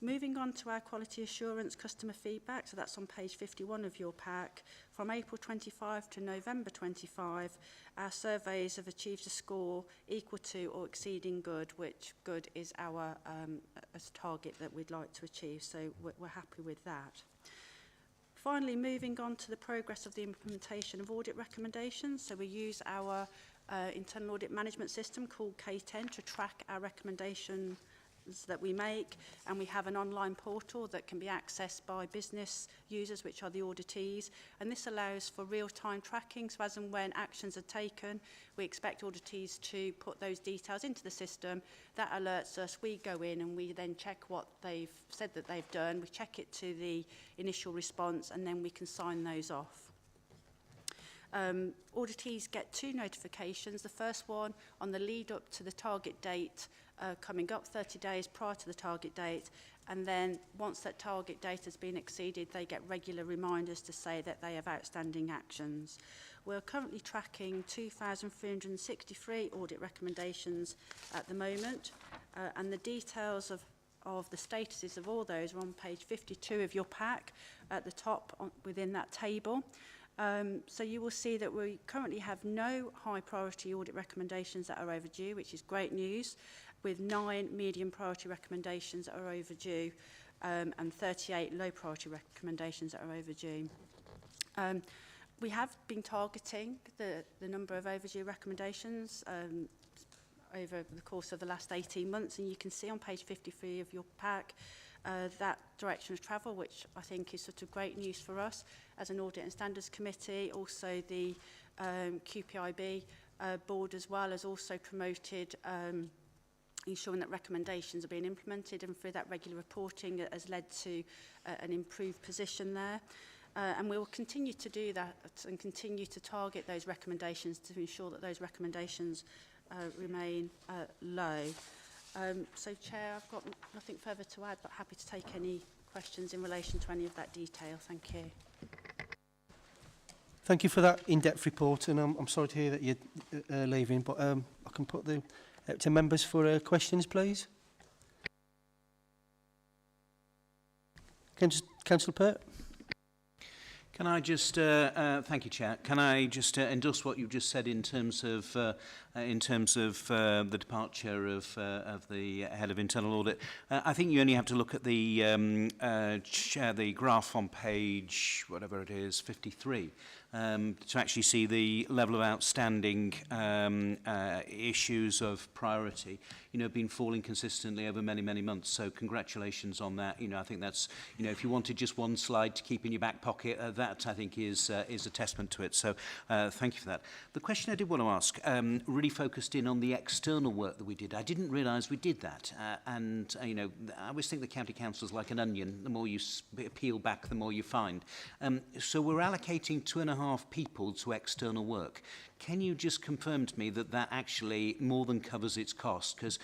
Moving on to our quality assurance customer feedback, so that's on page 51 of your pack. From April 25 to November 25, our surveys have achieved a score equal to or exceeding good, which good is our as target that we'd like to achieve, so we're happy with that. Finally, moving on to the progress of the implementation of audit recommendations. So we use our internal audit management system called K10 to track our recommendations that we make, and we have an online portal that can be accessed by business users, which are the auditees, and this allows for real-time tracking. So as and when actions are taken, we expect auditees to put those details into the system. That alerts us, we go in and we then check what they've said that they've done, we check it to the initial response, and then we can sign those off. Auditees get 2 notifications. The first one on the lead up to the target date coming up 30 days prior to the target date, and then once that target date has been exceeded, they get regular reminders to say that they have outstanding actions. We're currently tracking 2,363 audit recommendations at the moment, and the details of the statuses of all those are on page 52 of your pack at the top within that table. So you will see that we currently have no high priority audit recommendations that are overdue, which is great news, with 9 medium priority recommendations that are overdue and 38 low priority recommendations that are overdue. We have been targeting the number of overdue recommendations over the course of the last 18 months, and you can see on page 53 of your pack that direction of travel, which I think is sort of great news for us as an Audit and Standards Committee. Also the QPIB board as well has also promoted ensuring that recommendations are being implemented, and through that regular reporting has led to an improved position there. And we will continue to do that and continue to target those recommendations to ensure that those recommendations remain low. So, Chair, I've got nothing further to add, but happy to take any questions in relation to any of that detail. Thank you. Thank you for that in-depth report, and I'm sorry to hear that you're leaving, but I can put the to members for questions, please. Councillor Pert. Can I just, thank you, Chair. Can I just endorse what you've just said in terms of the departure of the head of internal audit? I think you only have to look at the graph on page, whatever it is, 53, to actually see the level of outstanding issues of priority, been falling consistently over many, many months. So congratulations on that. I think that's, if you wanted just one slide to keep in your back pocket, that I think is a testament to it. So thank you for that. The question I did want to ask really focused in on the external work that we did. I didn't realise we did that. And I always think the county council is like an onion. The more you peel back, the more you find. So we're allocating 2.5 people to external work. Can you just confirm to me that that actually more than covers its cost? Because,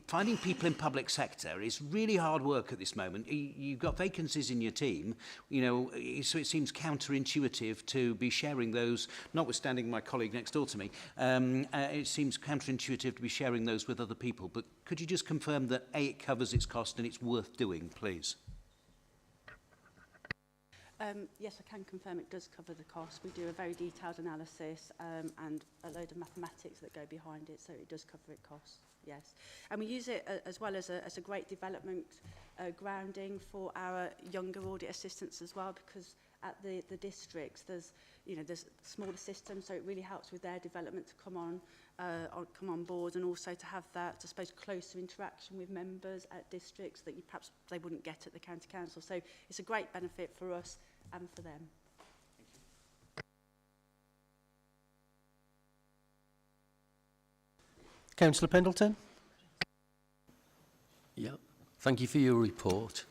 finding people in public sector is really hard work at this moment. You've got vacancies in your team, so it seems counterintuitive to be sharing those, notwithstanding my colleague next door to me, it seems counterintuitive to be sharing those with other people. But could you just confirm that A, it covers its cost and it's worth doing, please? Yes, I can confirm it does cover the cost. We do a very detailed analysis and a load of mathematics that go behind it, so it does cover its costs, yes. And we use it as well as a great development grounding for our younger audit assistants as well, because at the districts there's smaller systems, so it really helps with their development to come on board, and also to have that, I suppose, closer interaction with members at districts that perhaps they wouldn't get at the county council. So it's a great benefit for us and for them. Councillor Pendleton. Yeah, thank you for your report.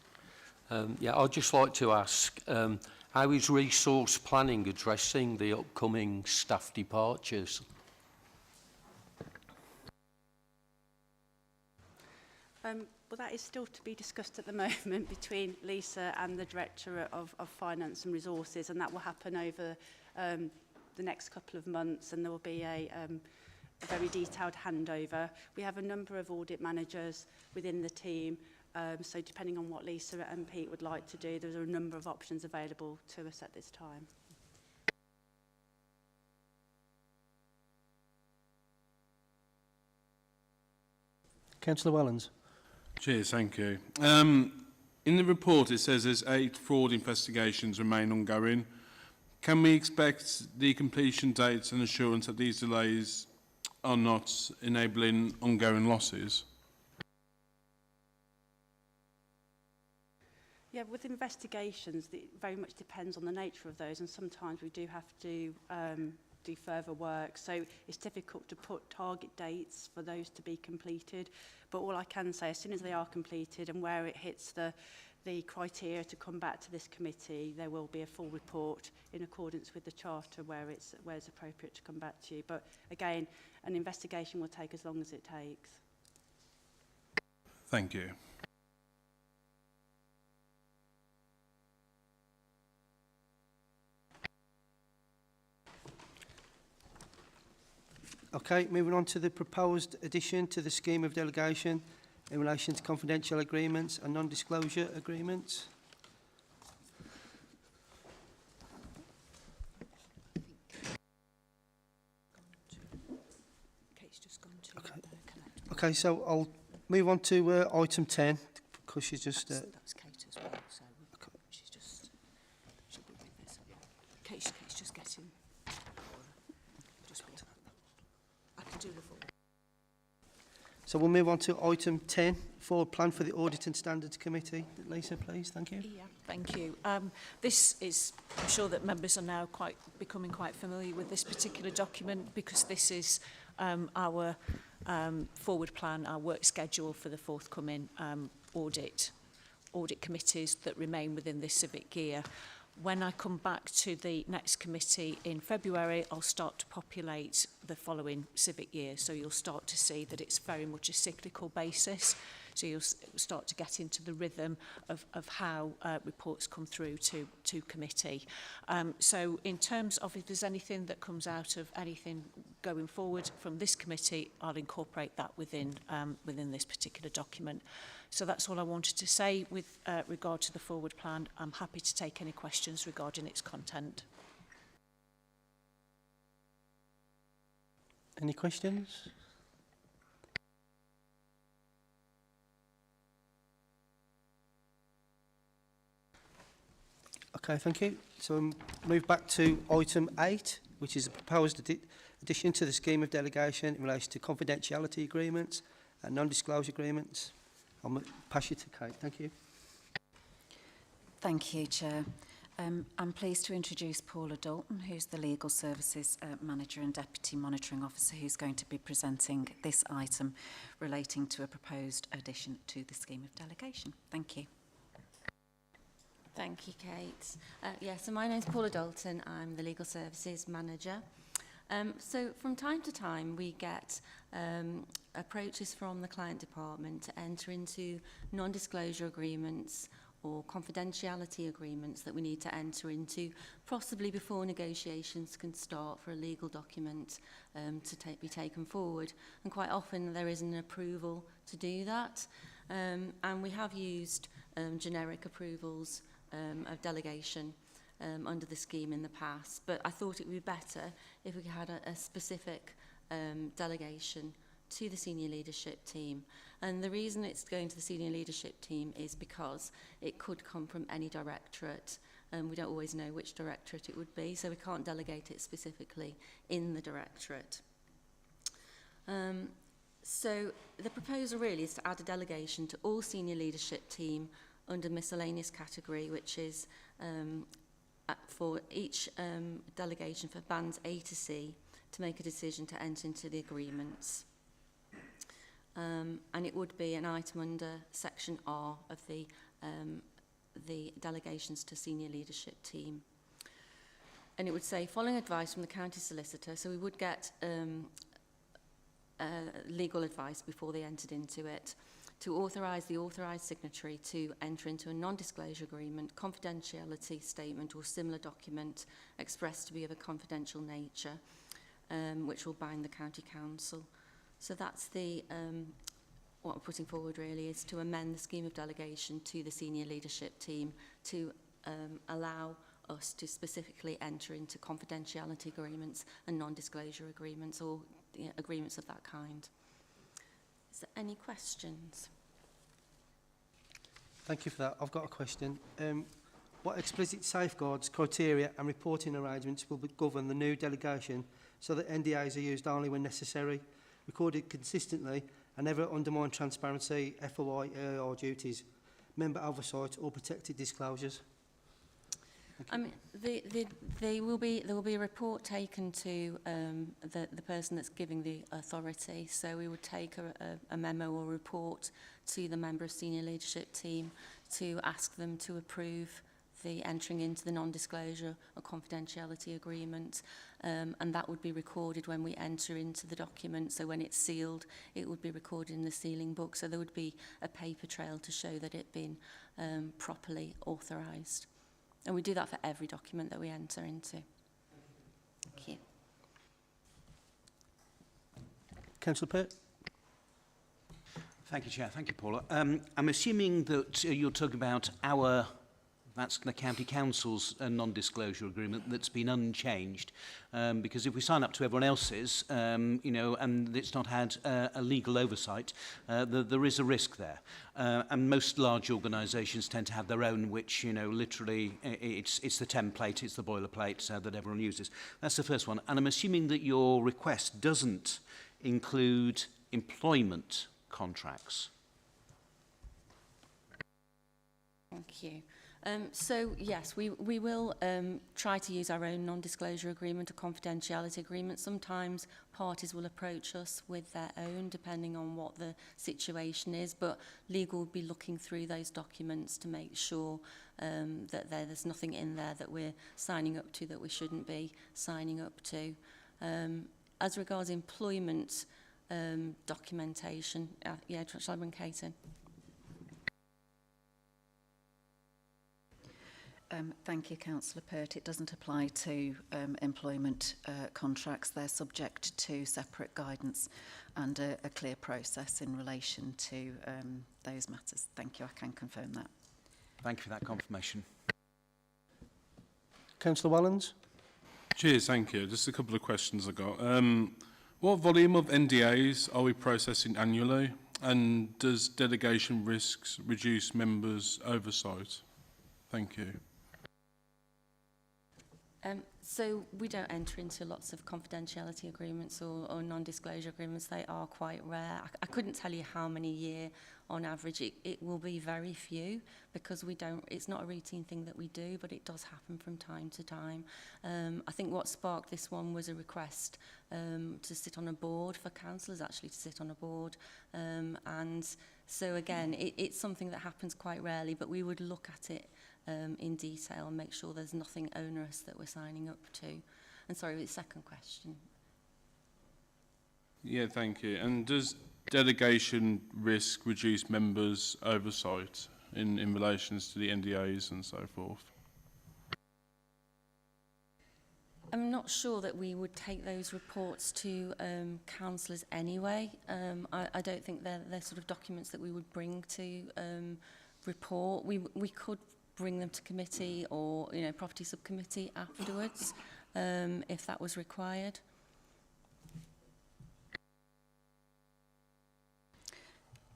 I'd just like to ask, how is resource planning addressing the upcoming staff departures? Well, that is still to be discussed at the moment between Lisa and the Director of Finance and Resources, and that will happen over the next couple of months, and there will be a very detailed handover. We have a number of audit managers within the team So depending on what Lisa and Pete would like to do, there are a number of options available to us at this time. Councillor Wellens. Cheers, thank you. In the report it says there's 8 fraud investigations remain ongoing. Can we expect the completion dates and assurance that these delays are not enabling ongoing losses? Yeah, with investigations, it very much depends on the nature of those, and sometimes we do have to do further work. So it's difficult to put target dates for those to be completed. But all I can say, as soon as they are completed and where it hits the criteria to come back to this committee, there will be a full report in accordance with the charter where it's appropriate to come back to you. But again, an investigation will take as long as it takes. Thank you. Okay, moving on to the proposed addition to the scheme of delegation in relation to confidential agreements and non-disclosure agreements. Okay, so I'll move on to item 10 because she's just... That's Kate as well, so she's just... She'll be with us. Kate's just getting... I can do the full. So we'll move on to item 10, forward plan for the Audit and Standards Committee. Lisa, please, thank you. Yeah, thank you. This is, I'm sure that members are now becoming quite familiar with this particular document because this is our forward plan, our work schedule for the forthcoming audit committees that remain within this civic year. When I come back to the next committee in February, I'll start to populate the following civic year. So you'll start to see that it's very much a cyclical basis. So you'll start to get into the rhythm of how reports come through to committee. So in terms of if there's anything that comes out of anything going forward from this committee, I'll incorporate that within this particular document. So that's all I wanted to say with regard to the forward plan. I'm happy to take any questions regarding its content. Any questions? Okay, thank you. So we'll move back to item 8, which is a proposed addition to the scheme of delegation in relation to confidentiality agreements and non-disclosure agreements. I'll pass you to Kate. Thank you. Thank you, Chair. I'm pleased to introduce Paula Dalton, who's the Legal Services Manager and Deputy Monitoring Officer, who's going to be presenting this item relating to a proposed addition to the scheme of delegation. Thank you. Thank you, Kate. So my name's Paula Dalton. I'm the Legal Services Manager. So from time to time we get approaches from the client department to enter into non-disclosure agreements or confidentiality agreements that we need to enter into, possibly before negotiations can start for a legal document to be taken forward. And quite often there is an approval to do that. And we have used generic approvals of delegation under the scheme in the past, but I thought it would be better if we had a specific delegation to the senior leadership team. And the reason it's going to the senior leadership team is because it could come from any directorate, and we don't always know which directorate it would be, so we can't delegate it specifically in the directorate. So the proposal really is to add a delegation to all senior leadership team under miscellaneous category, which is for each delegation for bands A to C to make a decision to enter into the agreements. And it would be an item under section R of the delegations to senior leadership team. And it would say, following advice from the county solicitor, so we would get legal advice before they entered into it, to authorise the authorised signatory to enter into a non-disclosure agreement, confidentiality statement or similar document expressed to be of a confidential nature, which will bind the county council. So that's the what we're putting forward really is to amend the scheme of delegation to the senior leadership team to allow us to specifically enter into confidentiality agreements and non-disclosure agreements or agreements of that kind. Is there any questions? Thank you for that. I've got a question. What explicit safeguards, criteria and reporting arrangements will govern the new delegation so that NDAs are used only when necessary, recorded consistently and never undermine transparency, FOI, AIR duties, member oversight or protected disclosures? I mean, there will be a report taken to the person that's giving the authority. So we would take a memo or report to the member of senior leadership team to ask them to approve the entering into the non-disclosure or confidentiality agreement, and that would be recorded when we enter into the document. So when it's sealed, it would be recorded in the sealing book. So there would be a paper trail to show that it had been properly authorised. And we do that for every document that we enter into. Thank you. Councillor Pert. Thank you, Chair. Thank you, Paula. I'm assuming that you're talking about that's the County Council's non-disclosure agreement that's been unchanged, because if we sign up to everyone else's, you know, and it's not had a legal oversight, there is a risk there. And most large organisations tend to have their own, which, you know, literally it's the template, it's the boilerplate that everyone uses. That's the first one. And I'm assuming that your request doesn't include employment contracts. Thank you. So, yes, we will try to use our own non-disclosure agreement or confidentiality agreement. Sometimes parties will approach us with their own, depending on what the situation is, but legal will be looking through those documents to make sure that there's nothing in there that we're signing up to that we shouldn't be signing up to. As regards employment documentation, shall I bring Kate in? Thank you, Councillor Pert. It doesn't apply to employment contracts. They're subject to separate guidance and a clear process in relation to those matters. Thank you. I can confirm that. Thank you for that confirmation. Councillor Wallens. Cheers, thank you. Just a couple of questions I got. What volume of NDAs are we processing annually? And does delegation risks reduce members' oversight? Thank you. So we don't enter into lots of confidentiality agreements or non-disclosure agreements. They are quite rare. I couldn't tell you how many a year on average. It will be very few because it's not a routine thing that we do, but it does happen from time to time. I think what sparked this one was a request to sit on a board for councillors, actually to sit on a board. And so again, it's something that happens quite rarely, but we would look at it in detail and make sure there's nothing onerous that we're signing up to. And sorry, the second question. Yeah, thank you. And does delegation risk reduce members' oversight in relations to the NDAs and so forth? I'm not sure that we would take those reports to councillors anyway. I don't think they're sort of documents that we would bring to report. We could bring them to committee or, you know, property subcommittee afterwards if that was required.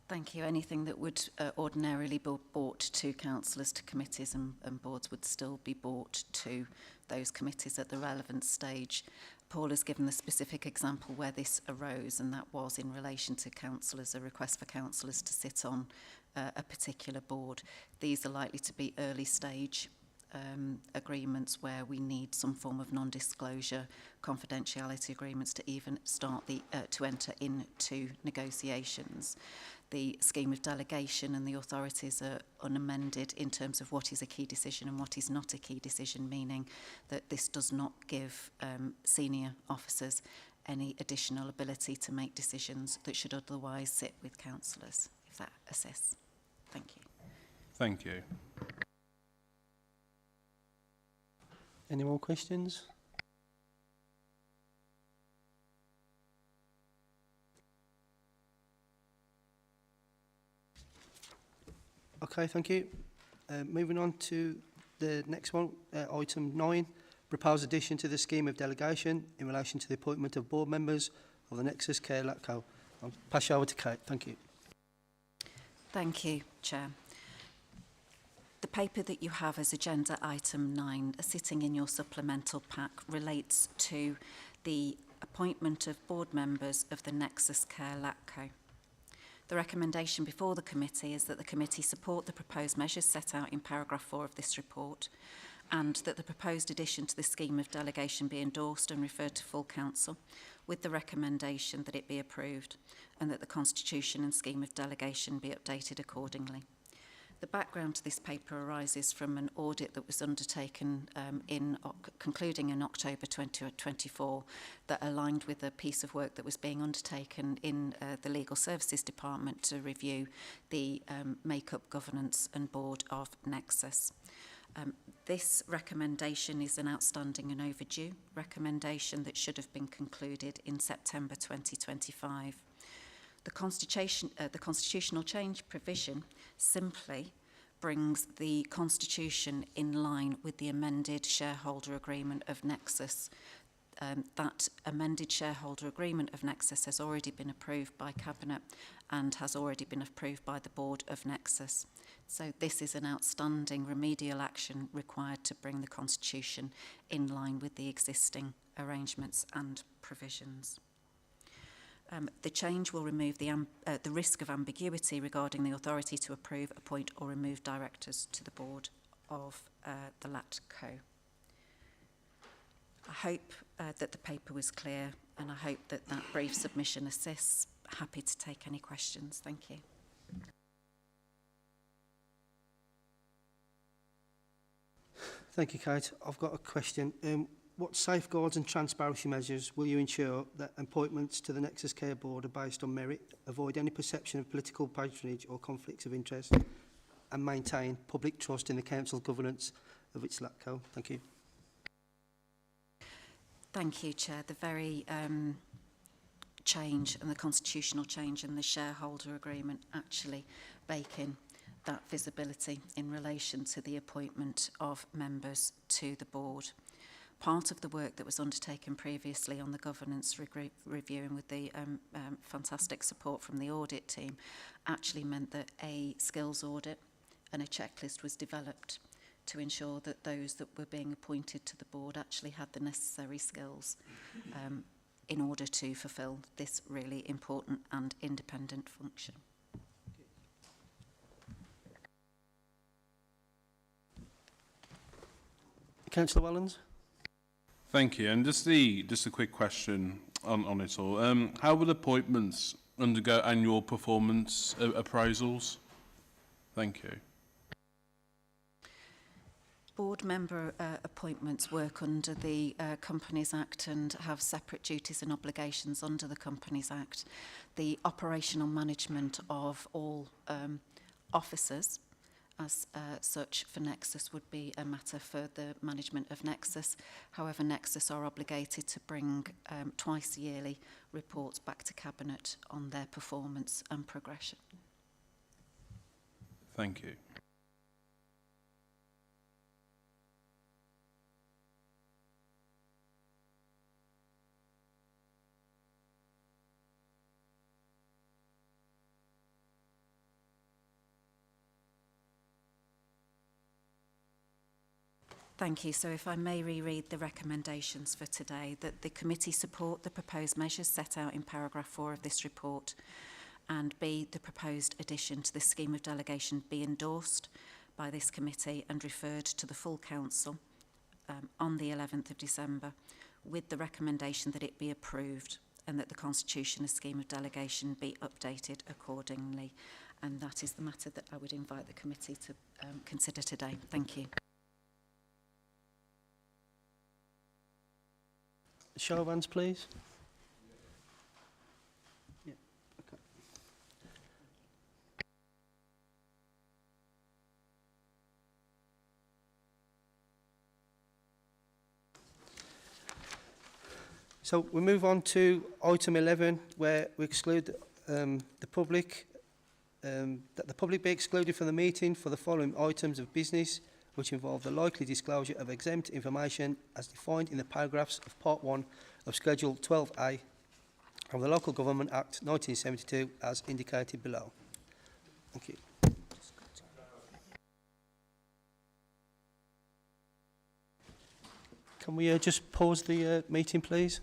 Thank you. Anything that would ordinarily be brought to councillors, to committees and boards would still be brought to those committees at the relevant stage. Paul has given the specific example where this arose, and that was in relation to councillors, a request for councillors to sit on a particular board. These are likely to be early stage agreements where we need some form of non-disclosure confidentiality agreements to even start to enter into negotiations. The scheme of delegation and the authorities are unamended in terms of what is a key decision and what is not a key decision, meaning that this does not give senior officers any additional ability to make decisions that should otherwise sit with councillors, if that assists. Thank you. Thank you. Any more questions? Okay, thank you. Moving on to the next one, item 9, proposed addition to the scheme of delegation in relation to the appointment of board members of the Nexxus Care LATCO. I'll pass you over to Kate. Thank you. Thank you, Chair. The paper that you have as agenda item 9, sitting in your supplemental pack, relates to the appointment of board members of the Nexxus Care LATCO. The recommendation before the committee is that the committee support the proposed measures set out in paragraph 4 of this report, and that the proposed addition to the scheme of delegation be endorsed and referred to full council, with the recommendation that it be approved, and that the constitution and scheme of delegation be updated accordingly. The background to this paper arises from an audit that was undertaken concluding in October 2024 that aligned with a piece of work that was being undertaken in the Legal Services Department to review the make-up, governance and board of Nexxus. This recommendation is an outstanding and overdue recommendation that should have been concluded in September 2025. The constitutional change provision simply brings the constitution in line with the amended shareholder agreement of Nexxus. That amended shareholder agreement of Nexxus has already been approved by Cabinet and has already been approved by the board of Nexxus. So this is an outstanding remedial action required to bring the constitution in line with the existing arrangements and provisions. The change will remove the risk of ambiguity regarding the authority to approve, appoint or remove directors to the board of the LATCO. I hope that the paper was clear, and I hope that that brief submission assists. Happy to take any questions. Thank you. Thank you, Kate. I've got a question. What safeguards and transparency measures will you ensure that appointments to the Nexxus Care Board are based on merit, avoid any perception of political patronage or conflicts of interest, and maintain public trust in the council governance of its LATCO? Thank you. Thank you, Chair. The very change and the constitutional change in the shareholder agreement actually bake in that visibility in relation to the appointment of members to the board. Part of the work that was undertaken previously on the governance review and with the fantastic support from the audit team actually meant that a skills audit and a checklist was developed to ensure that those that were being appointed to the board actually had the necessary skills in order to fulfil this really important and independent function. Councillor Wellens? Thank you. And just a quick question on it all. How will appointments undergo annual performance appraisals? Thank you. Board member appointments work under the Companies Act and have separate duties and obligations under the Companies Act. The operational management of all officers as such for Nexxus would be a matter for the management of Nexxus. However, Nexxus are obligated to bring twice yearly reports back to Cabinet on their performance and progression. Thank you. Thank you. So if I may reread the recommendations for today, that the committee support the proposed measures set out in paragraph 4 of this report, and B, the proposed addition to the scheme of delegation be endorsed by this committee and referred to the full council on the 11th of December, with the recommendation that it be approved and that the constitution and scheme of delegation be updated accordingly. And that is the matter that I would invite the committee to consider today. Thank you. Show of hands, please. Yeah, okay. So we move on to item 11, where we exclude the public that the public be excluded from the meeting for the following items of business, which involve the likely disclosure of exempt information as defined in the paragraphs of Part 1 of Schedule 12A of the Local Government Act 1972 as indicated below. Thank you. Can we just pause the meeting, please?